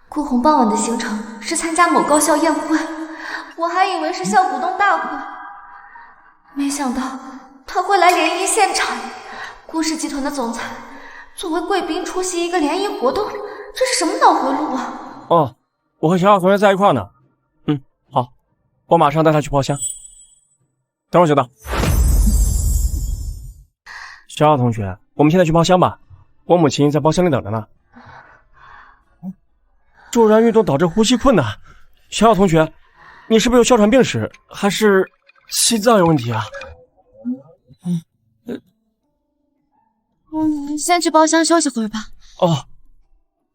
顾红傍晚的行程是参加某高校宴会，我还以为是校股东大会，没想到他会来联谊现场。顾氏集团的总裁作为贵宾出席一个联谊活动，这是什么脑回路啊？哦，我和小小同学在一块呢。好，我马上带他去包厢。等会儿就到。小小同学，我们现在去包厢吧，我母亲在包厢里等着呢。骤然运动导致呼吸困难，小小同学，你是不是有哮喘病史，还是心脏有问题啊？先去包厢休息会儿吧。哦，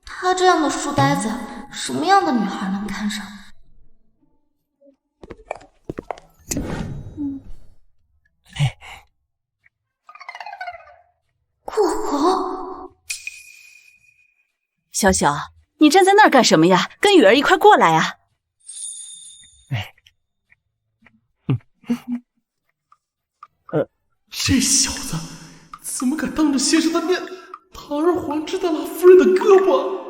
他这样的书呆子，什么样的女孩能看上？顾红，小小，你站在那儿干什么呀？跟雨儿一块过来啊！这小子怎么敢当着先生的面堂而皇之的拉夫人的胳膊？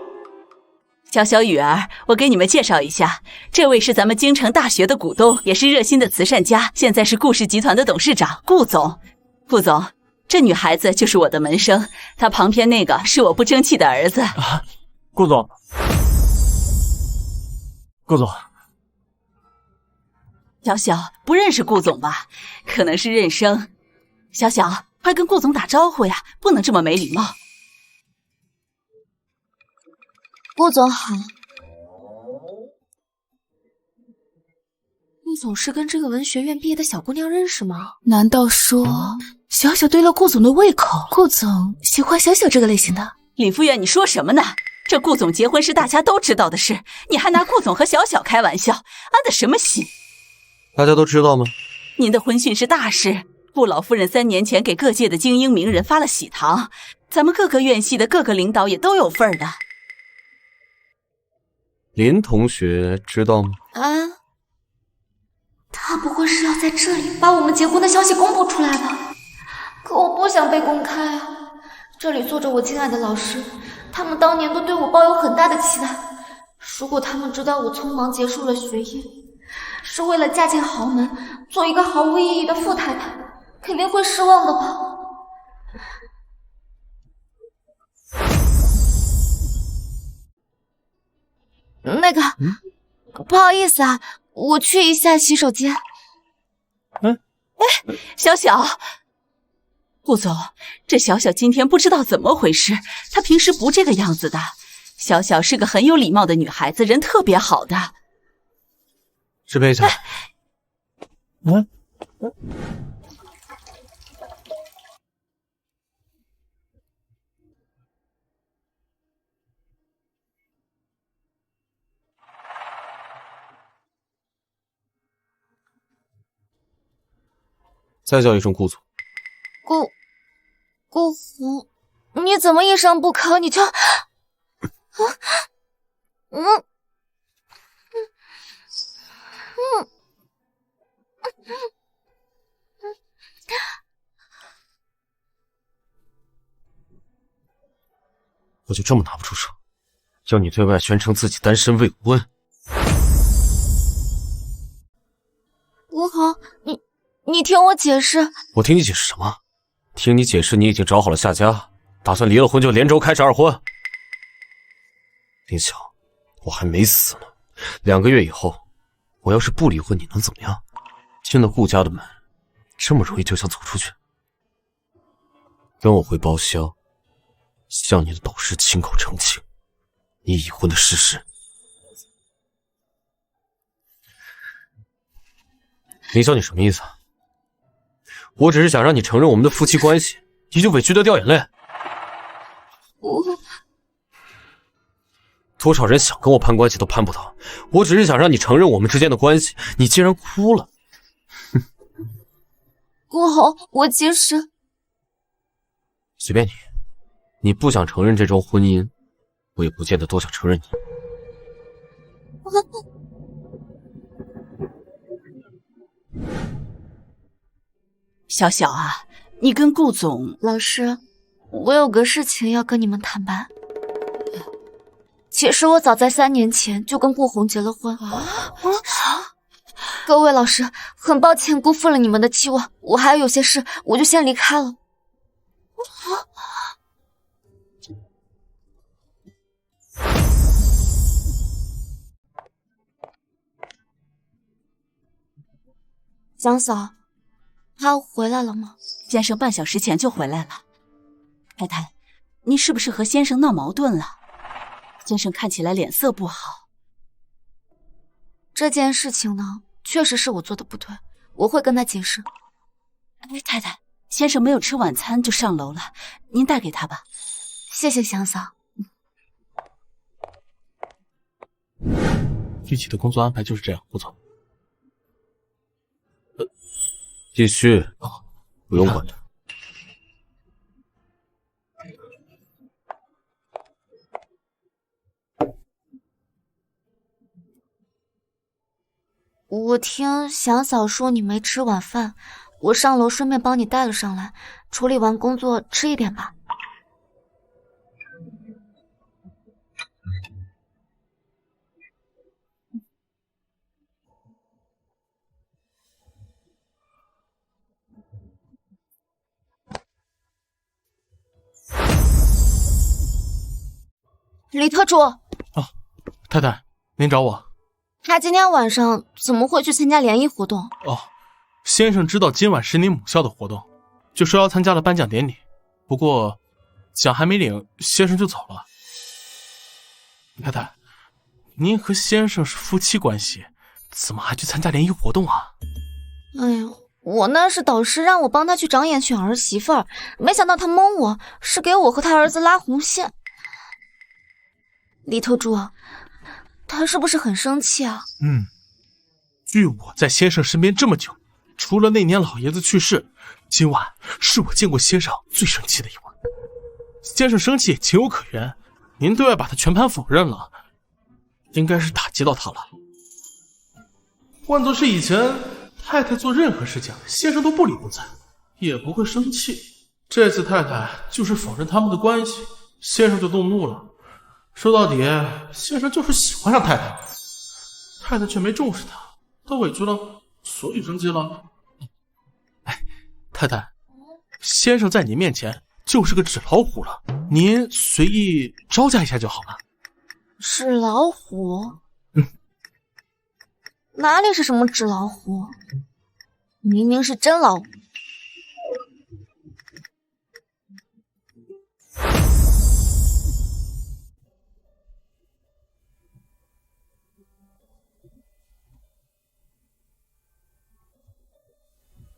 小小雨儿，我给你们介绍一下，这位是咱们京城大学的股东，也是热心的慈善家，现在是顾氏集团的董事长顾总。顾总，这女孩子就是我的门生，她旁边那个是我不争气的儿子。顾总，顾总，小小不认识顾总吧？可能是认生。小小，快跟顾总打招呼呀，不能这么没礼貌。顾总好。顾总是跟这个文学院毕业的小姑娘认识吗？难道说小小对了顾总的胃口？顾总喜欢小小这个类型的？李夫人，你说什么呢？这顾总结婚是大家都知道的事，你还拿顾总和小小开玩笑，安的什么心？大家都知道吗？您的婚讯是大事，顾老夫人3年前给各界的精英名人发了喜糖，咱们各个院系的各个领导也都有份的。林同学知道吗？啊，他不会是要在这里把我们结婚的消息公布出来吧？可我不想被公开啊！这里坐着我敬爱的老师，他们当年都对我抱有很大的期待。如果他们知道我匆忙结束了学业，是为了嫁进豪门，做一个毫无意义的富太太，肯定会失望的吧。那个，不好意思啊，我去一下洗手间。小小，顾总，这小小今天不知道怎么回事，她平时不这个样子的。小小是个很有礼貌的女孩子，人特别好的。这杯子。再叫一声顾总。顾红，你怎么一声不吭你就……我就这么拿不出手，要你对外宣称自己单身未婚。顾红，你听我解释。我听你解释什么？听你解释，你已经找好了下家，打算离了婚就连轴开始二婚。林晓，我还没死呢。2个月以后，我要是不离婚，你能怎么样？进了顾家的门，这么容易就想走出去？跟我回包厢，向你的导师亲口澄清你已婚的事实。林晓，你什么意思啊？我只是想让你承认我们的夫妻关系，你就委屈的掉眼泪。多少人想跟我攀关系都攀不到，我只是想让你承认我们之间的关系，你竟然哭了。顾红，我其实……随便你，你不想承认这桩婚姻，我也不见得多想承认你。小小啊，你跟顾总……老师，我有个事情要跟你们坦白。其实我早在3年前就跟顾红结了婚。各位老师，很抱歉辜负了你们的期望，我还有些事，我就先离开了。江嫂，他回来了吗？先生半小时前就回来了。太太，你是不是和先生闹矛盾了？先生看起来脸色不好。这件事情呢，确实是我做的不对，我会跟他解释。哎，太太，先生没有吃晚餐就上楼了，您带给他吧。谢谢祥嫂。具体的工作安排就是这样，顾总。继续。不用管他。我听祥嫂说你没吃晚饭，我上楼顺便帮你带了上来，处理完工作吃一点吧。李特助。太太，您找我？他今天晚上怎么会去参加联谊活动？先生知道今晚是你母校的活动，就说要参加了颁奖典礼。不过奖还没领，先生就走了。太太，您和先生是夫妻关系，怎么还去参加联谊活动啊？哎呦，我那是导师让我帮他去长眼选儿媳妇儿，没想到他蒙我，是给我和他儿子拉红线。李特助，他是不是很生气啊？据我在先生身边这么久，除了那年老爷子去世，今晚是我见过先生最生气的一晚。先生生气也情有可原，您对外把他全盘否认了，应该是打击到他了。换作是以前，太太做任何事情，先生都不理不睬，也不会生气。这次太太就是否认他们的关系，先生就动怒了。说到底，先生就是喜欢上太太，太太却没重视他，他委屈了，所以生气了。哎，太太，先生在你面前就是个纸老虎了，您随意招架一下就好了。纸老虎？哪里是什么纸老虎？明明是真老虎。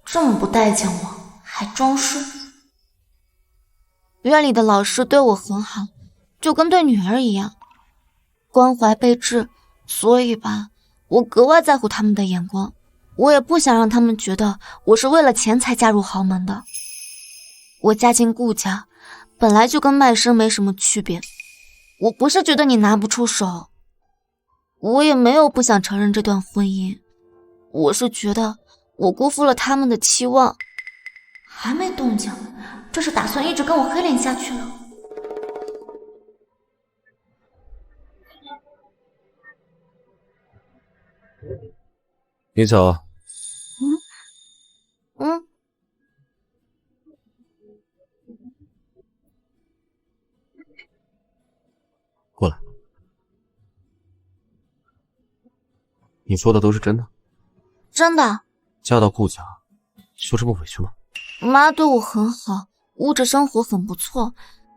这么不待见我，还装睡。院里的老师对我很好，就跟对女儿一样，关怀备至，所以吧，我格外在乎他们的眼光。我也不想让他们觉得我是为了钱才嫁入豪门的。我嫁进顾家，本来就跟卖身没什么区别。我不是觉得你拿不出手，我也没有不想承认这段婚姻，我是觉得我辜负了他们的期望。还没动静，这是打算一直跟我黑脸下去了？你走。过来。你说的都是真的？真的。嫁到顾家就这么委屈吗？妈对我很好，物质生活很不错，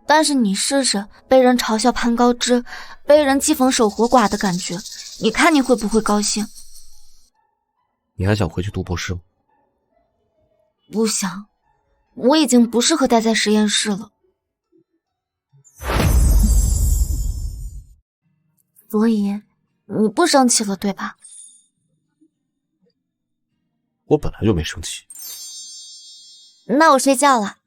但是你试试被人嘲笑攀高枝，被人讥讽守活寡的感觉，你看你会不会高兴？你还想回去读博士吗？不想，我已经不适合待在实验室了。所以你不生气了，对吧？我本来就没生气。那我睡觉了。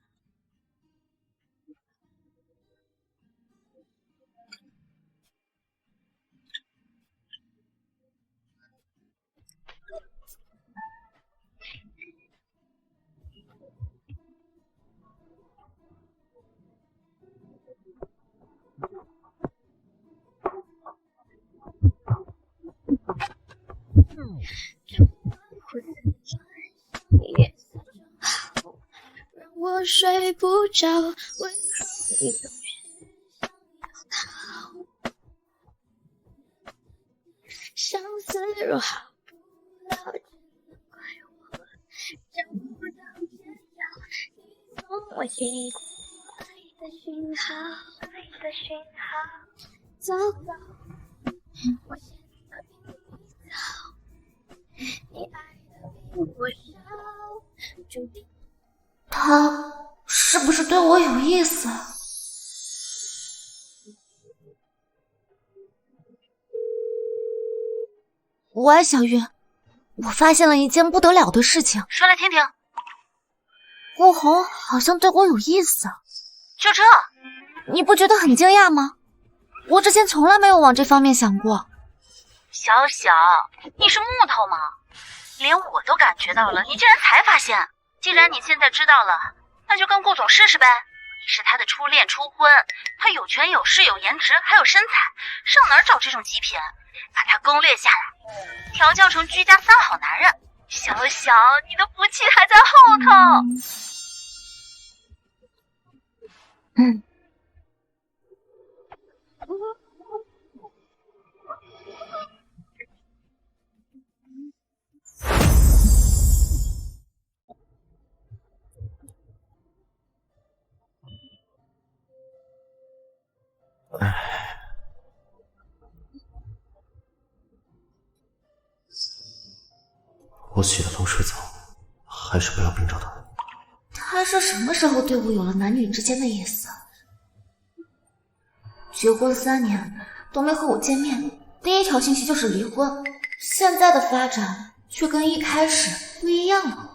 我睡不着，为何你总是想要逃？相思若好不了，怪我找不到解药，你从未给过爱的讯号，糟糕，我现在比你早，你爱的比我少，注定。他是不是对我有意思？喂，小玉，我发现了一件不得了的事情，说来听听。顾红好像对我有意思。就这？你不觉得很惊讶吗？我之前从来没有往这方面想过。小小，你是木头吗？连我都感觉到了，你竟然才发现。既然你现在知道了，那就跟顾总试试呗。你是他的初恋初婚，他有权有势有颜值还有身材，上哪儿找这种极品？把他攻略下来，调教成居家三好男人。小小，你的福气还在后头。我起得都睡早，还是不要冰着他。他是什么时候对我有了男女之间的意思？结婚3年，都没和我见面，第一条信息就是离婚。现在的发展却跟一开始不一样了。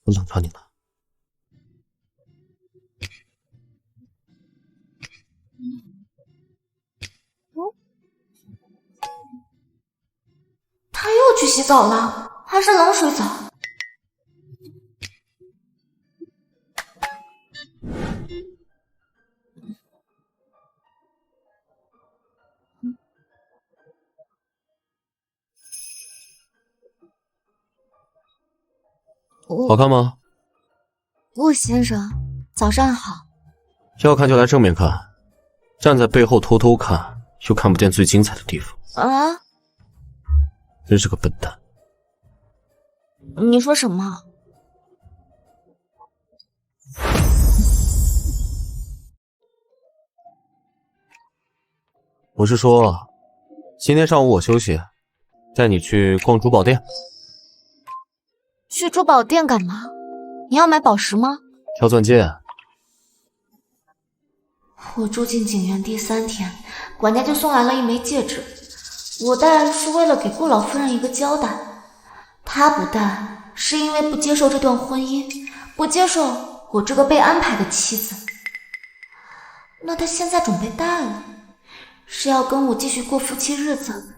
我冷着你呢。他又去洗澡了，还是冷水澡。好看吗？顾先生，早上好。要看就来正面看，站在背后偷偷看，又看不见最精彩的地方。啊？真是个笨蛋。你说什么？我是说，今天上午我休息，带你去逛珠宝店。去珠宝店干嘛？你要买宝石吗？挑钻戒。我住进景园第3天，管家就送来了一枚戒指，我戴是为了给顾老夫人一个交代。她不戴是因为不接受这段婚姻，不接受我这个被安排的妻子。那她现在准备戴了，是要跟我继续过夫妻日子。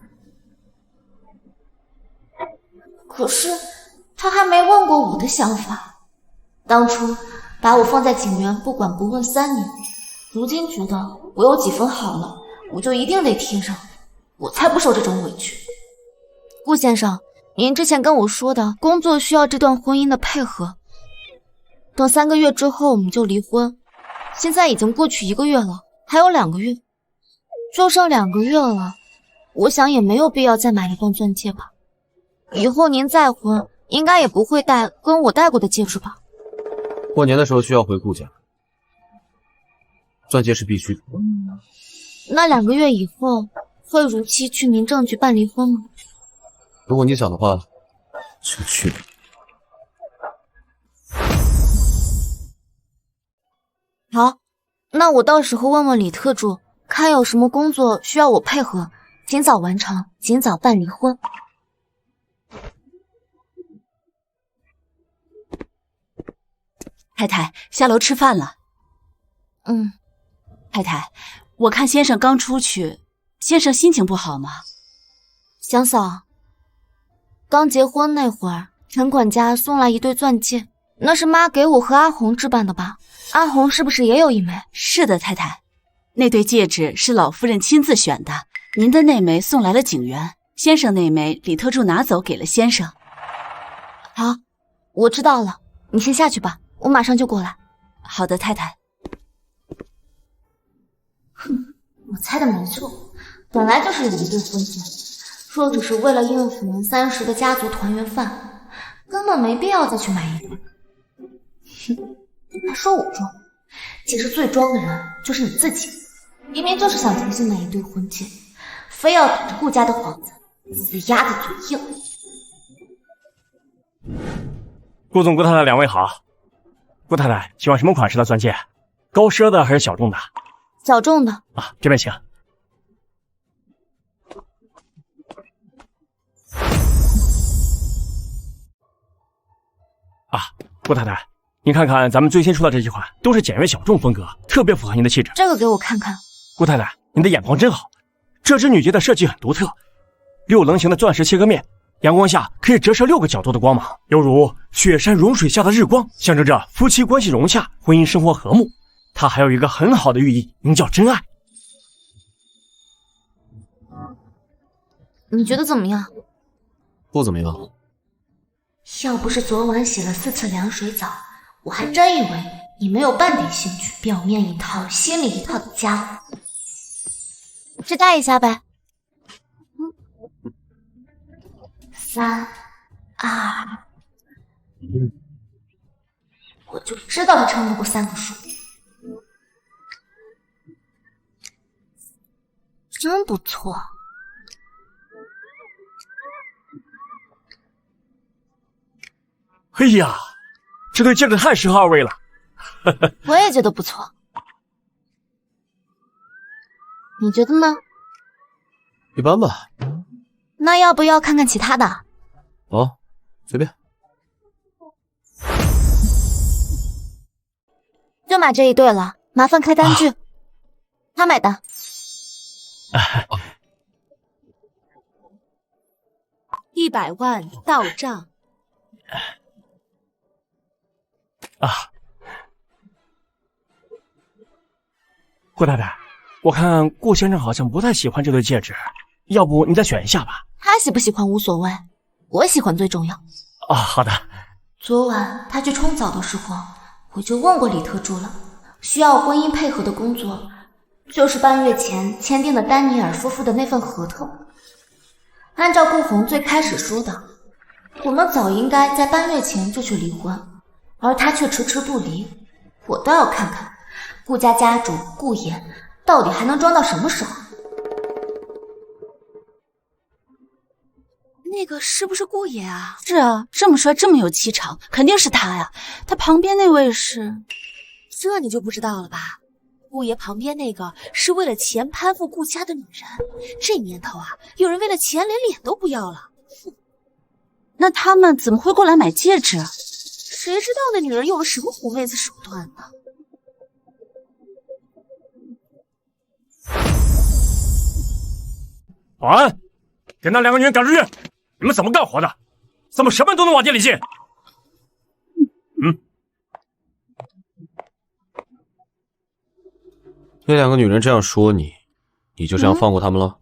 可是她还没问过我的想法。当初把我放在景园不管不问3年，如今觉得我有几分好了，我就一定得贴上，我才不受这种委屈。顾先生，您之前跟我说的工作需要这段婚姻的配合，等3个月之后我们就离婚。现在已经过去1个月了，还有2个月，就剩2个月了，我想也没有必要再买一段钻戒吧。以后您再婚，应该也不会戴跟我戴过的戒指吧？过年的时候需要回顾家，钻戒是必须的。那2个月以后会如期去民政局办离婚吗？如果你想的话，就去吧。好，那我到时候问问李特助，看有什么工作需要我配合，尽早完成，尽早办离婚。太太，下楼吃饭了。太太，我看先生刚出去，先生心情不好吗？祥嫂，刚结婚那会儿，陈管家送来一对钻戒，那是妈给我和阿红置办的吧？阿红是不是也有一枚？是的，太太，那对戒指是老夫人亲自选的，您的那枚送来了景园，先生那枚李特助拿走给了先生。好，我知道了，你先下去吧，我马上就过来。好的，太太。哼，我猜的没错，本来就是有一对婚戒，若只是为了应付年30的家族团圆饭，根本没必要再去买一对。哼，还说我装，其实最装的人就是你自己，明明就是想重新买一对婚戒，非要顶着顾家的幌子，死鸭子嘴硬。顾总、顾太太两位好。顾太太喜欢什么款式的钻戒？高奢的还是小众的？小众的。啊，这边请。啊，顾太太，您看看咱们最新出的这几款，都是简约小众风格，特别符合您的气质。这个给我看看。顾太太，您的眼光真好。这只女戒的设计很独特，6棱形的钻石切割面，阳光下可以折射6个角度的光芒，犹如雪山融水下的日光，象征着夫妻关系融洽，婚姻生活和睦。它还有一个很好的寓意，名叫真爱。你觉得怎么样？不怎么样。要不是昨晚洗了4次凉水澡，我还真以为你没有半点兴趣，表面一套心里一套的家伙。试戴一下呗。3、2，我就知道他撑不过3个数。真不错。哎呀，这对戒指太适合二位了。我也觉得不错，你觉得呢？一般吧。那要不要看看其他的？哦，随便。就买这一对了，麻烦开单据。他买单。100万到账。顾太太，我看顾先生好像不太喜欢这对戒指，要不你再选一下吧。他喜不喜欢无所谓，我喜欢最重要。好的。昨晚他去冲澡的时候，我就问过李特助了，需要婚姻配合的工作，就是半月前签订的丹尼尔夫妇的那份合同。按照顾红最开始说的，我们早应该在半月前就去离婚，而他却迟迟不离。我倒要看看顾家家主顾衍到底还能装到什么时候。那个是不是顾野啊？是啊，这么帅，这么有气场，肯定是他呀。他旁边那位是……这你就不知道了吧？顾爷旁边那个是为了钱攀附顾家的女人。这年头啊，有人为了钱连脸都不要了。那他们怎么会过来买戒指？谁知道那女人用了什么狐媚子手段呢？保安，给那2个女人赶出去！你们怎么干活的？怎么什么都能往店里进？那2个女人这样说你，你就这样放过她们了？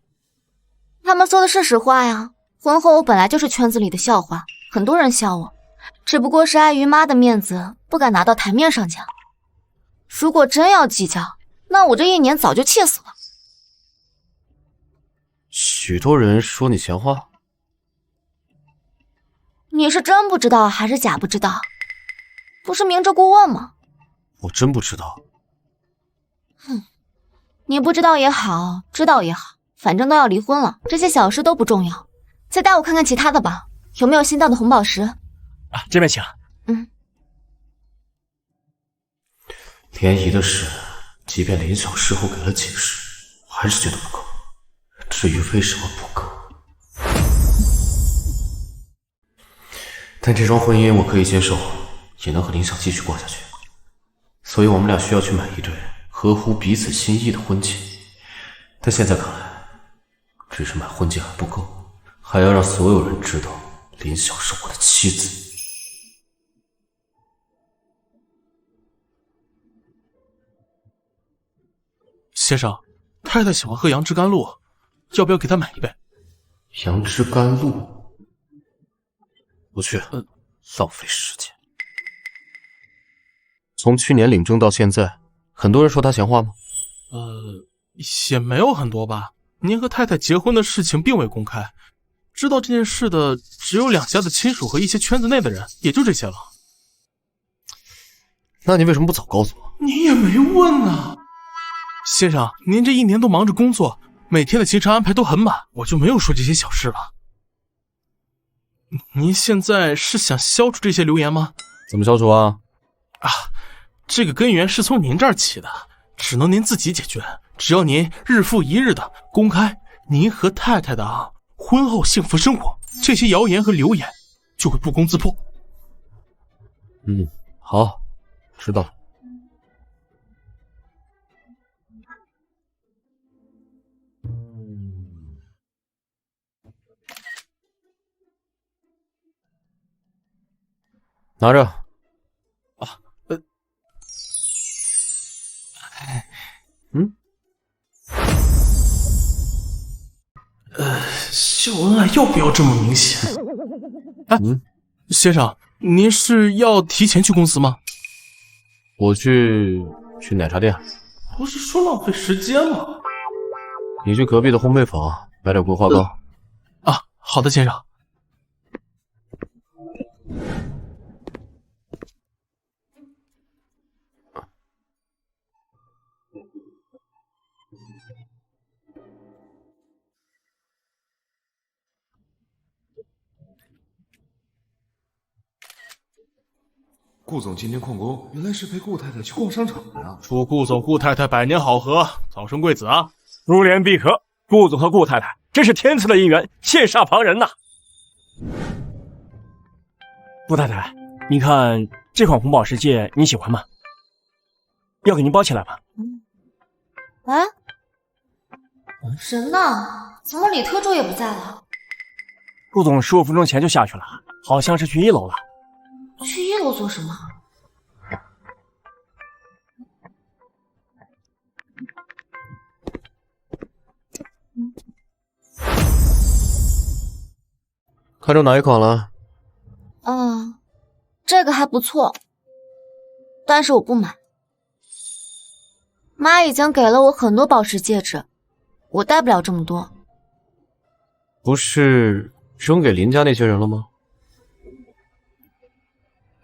他们说的是实话呀。婚后我本来就是圈子里的笑话，很多人笑我，只不过是碍于妈的面子，不敢拿到台面上讲。如果真要计较，那我这1年早就气死了。许多人说你闲话，你是真不知道还是假不知道？不是明着故问吗？我真不知道。你不知道也好，知道也好，反正都要离婚了，这些小事都不重要。再带我看看其他的吧，有没有新到的红宝石？这边请。联谊的事，即便临小事后给了解释，我还是觉得不够。至于为什么不够，但这桩婚姻我可以接受，也能和林晓继续过下去。所以我们俩需要去买一对合乎彼此心意的婚戒。但现在看来，只是买婚戒还不够，还要让所有人知道林晓是我的妻子。先生，太太喜欢喝杨枝甘露，要不要给她买一杯？杨枝甘露，不去，浪费时间。从去年领证到现在，很多人说他闲话吗？也没有很多吧。您和太太结婚的事情并未公开，知道这件事的只有2家的亲属和一些圈子内的人，也就这些了。那你为什么不早告诉我？你也没问啊。先生，您这1年都忙着工作，每天的行程安排都很满，我就没有说这些小事了。您现在是想消除这些流言吗？怎么消除啊？这个根源是从您这儿起的，只能您自己解决。只要您日复一日的公开您和太太的婚后幸福生活，这些谣言和流言就会不攻自破。好，知道了。拿着。秀恩爱要不要这么明显？先生，您是要提前去公司吗？我去奶茶店。不是说浪费时间吗？你去隔壁的烘焙坊买点桂花糕。好的，先生。顾总今天旷工，原来是陪顾太太去逛商场的呀。祝顾总顾太太百年好合，早生贵子啊！珠联璧合，顾总和顾太太真是天赐的姻缘，羡煞旁人呐。顾太太，您看这款红宝石戒你喜欢吗？要给您包起来吧。哎，人呢？怎么李特助也不在了？顾总15分钟前就下去了，好像是去1楼了。去1楼做什么？看中哪一款了？这个还不错，但是我不买。妈已经给了我很多宝石戒指，我戴不了这么多。不是扔给林家那些人了吗？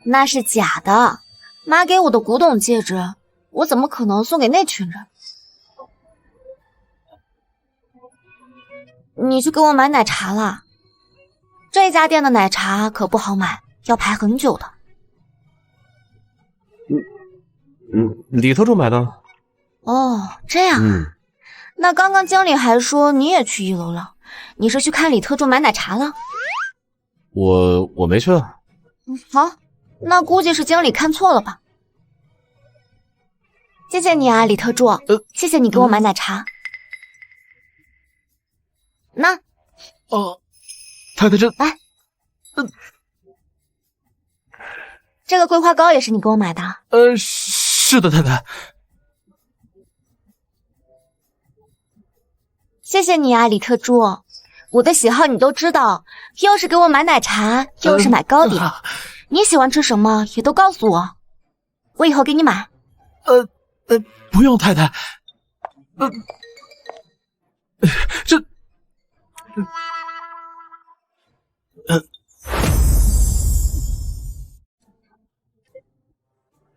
那是假的，妈给我的古董戒指，我怎么可能送给那群人？你去给我买奶茶啦，这家店的奶茶可不好买，要排很久的。李特助买的。哦，这样啊。那刚刚经理还说你也去1楼了，你是去看李特助买奶茶了？我没去啊。好，那估计是经理看错了吧。谢谢你啊，李特助，谢谢你给我买奶茶。那，太太这，来，这个桂花糕也是你给我买的？是的，太太。谢谢你啊，李特助，我的喜好你都知道，又是给我买奶茶，又是买糕点，你喜欢吃什么也都告诉我，我以后给你买。不用，太太。这。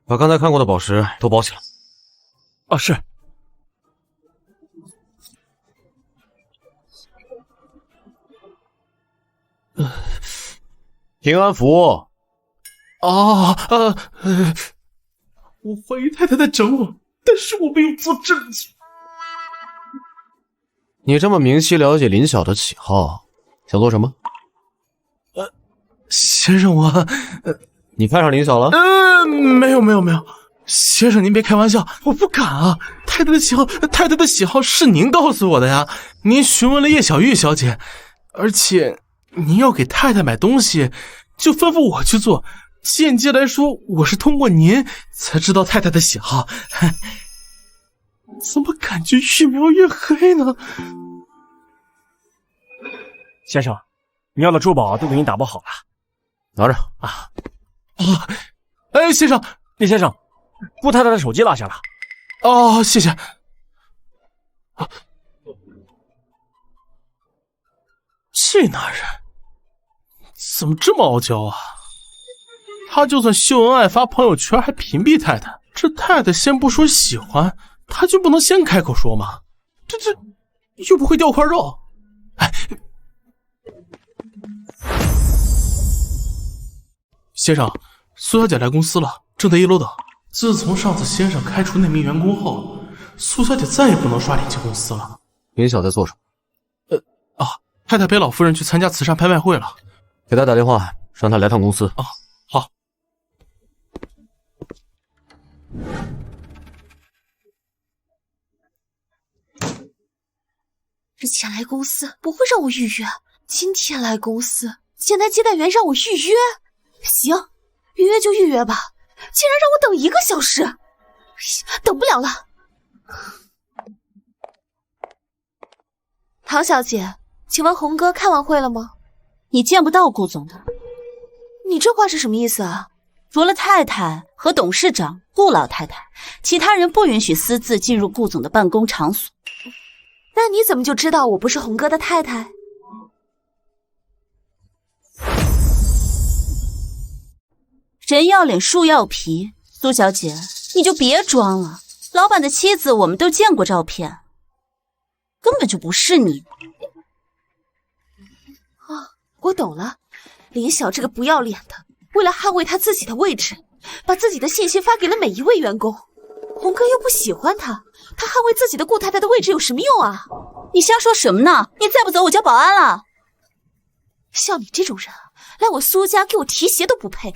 把刚才看过的宝石都包起来。是。平安符。我怀疑太太在整我，但是我没有做证据。你这么明晰了解林晓的喜好，想做什么？先生，你看上林晓了？没有，先生您别开玩笑，我不敢啊！太太的喜好是您告诉我的呀，您询问了叶小玉小姐，而且您要给太太买东西，就吩咐我去做，间接来说，我是通过您才知道太太的喜好。怎么感觉越描越黑呢？先生，你要的珠宝都给您打包好了，拿着。先生，厉先生，顾太太的手机落下了。谢谢。这男人怎么这么傲娇啊？他就算秀恩爱发朋友圈还屏蔽太太，这太太先不说喜欢，他就不能先开口说吗？这又不会掉块肉。先生，苏小姐来公司了，正在1楼等。自从上次先生开除那名员工后，苏小姐再也不能刷脸进公司了。林晓在做什么？太太陪老夫人去参加慈善拍卖会了，给她打电话，让她来趟公司。好。之前来公司不会让我预约，今天来公司，前台接待员让我预约。行，预约就预约吧，竟然让我等1个小时，等不了了。唐小姐，请问红哥看完会了吗？你见不到顾总的。你这话是什么意思啊？除了太太和董事长顾老太太，其他人不允许私自进入顾总的办公场所。那你怎么就知道我不是红哥的太太？人要脸树要皮，苏小姐，你就别装了。老板的妻子我们都见过照片，根本就不是你。我懂了，林晓这个不要脸的，为了捍卫他自己的位置，把自己的信息发给了每一位员工。红哥又不喜欢他，他捍卫自己的顾太太的位置有什么用啊？你瞎说什么呢？你再不走，我叫保安了。像你这种人，连我苏家给我提鞋都不配。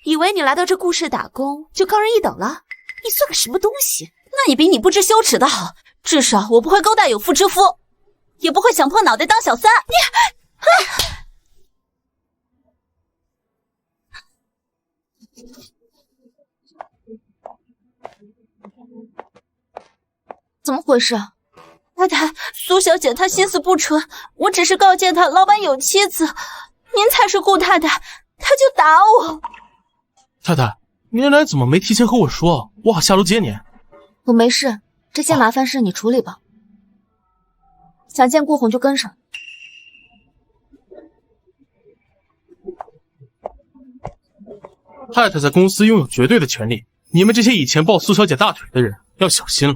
以为你来到这顾氏打工就高人一等了？你算个什么东西？那你比你不知羞耻的好，至少我不会勾搭有妇之夫，也不会想破脑袋当小三。怎么回事？太太，苏小姐她心思不纯，我只是告诫她老板有妻子，您才是顾太太，她就打我。太太，您来怎么没提前和我说？我好下楼接您。我没事，这些麻烦事你处理吧。想见顾红就跟上。太太在公司拥有绝对的权利，你们这些以前抱苏小姐大腿的人要小心了。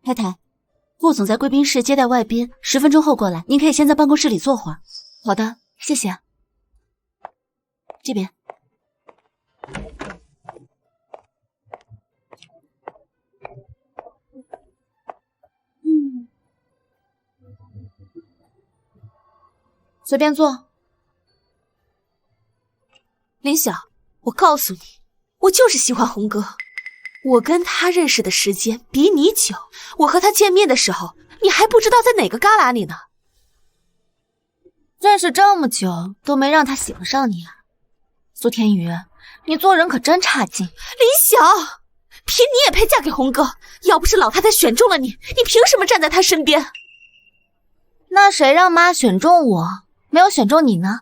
太太，顾总在贵宾室接待外宾，10分钟后过来，您可以先在办公室里坐会儿。好的，谢谢。这边。随便坐。林晓，我告诉你，我就是喜欢红哥。我跟他认识的时间比你久，我和他见面的时候，你还不知道在哪个旮旯里呢。认识这么久都没让他喜欢上你啊，苏天宇，你做人可真差劲。林晓，凭你也配嫁给红哥？要不是老太太选中了你，你凭什么站在他身边？那谁让妈选中我，没有选中你呢？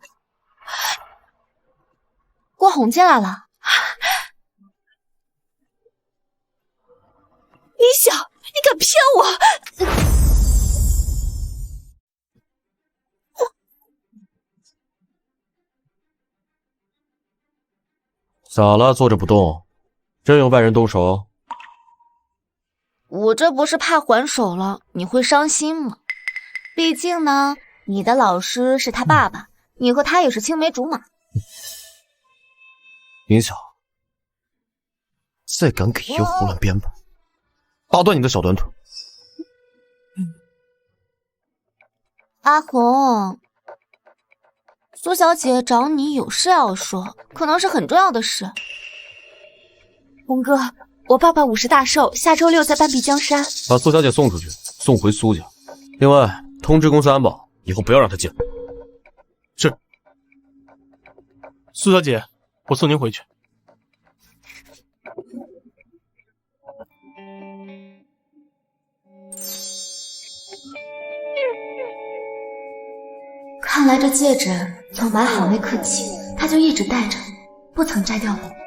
郭红进来了。林晓，你敢骗我！咋了？坐着不动，真有外人动手？我这不是怕还手了，你会伤心吗？毕竟呢，你的老师是他爸爸，你和他也是青梅竹马。林晓，再敢给爷胡乱编排，打断你的小短腿！阿红，苏小姐找你有事要说，可能是很重要的事。红哥，我爸爸50大寿，下周6在半壁江山。把苏小姐送出去，送回苏家。另外，通知公司安保，以后不要让她进来。是。苏小姐，我送您回去。看来这戒指从买好那刻起，他就一直戴着，不曾摘掉过。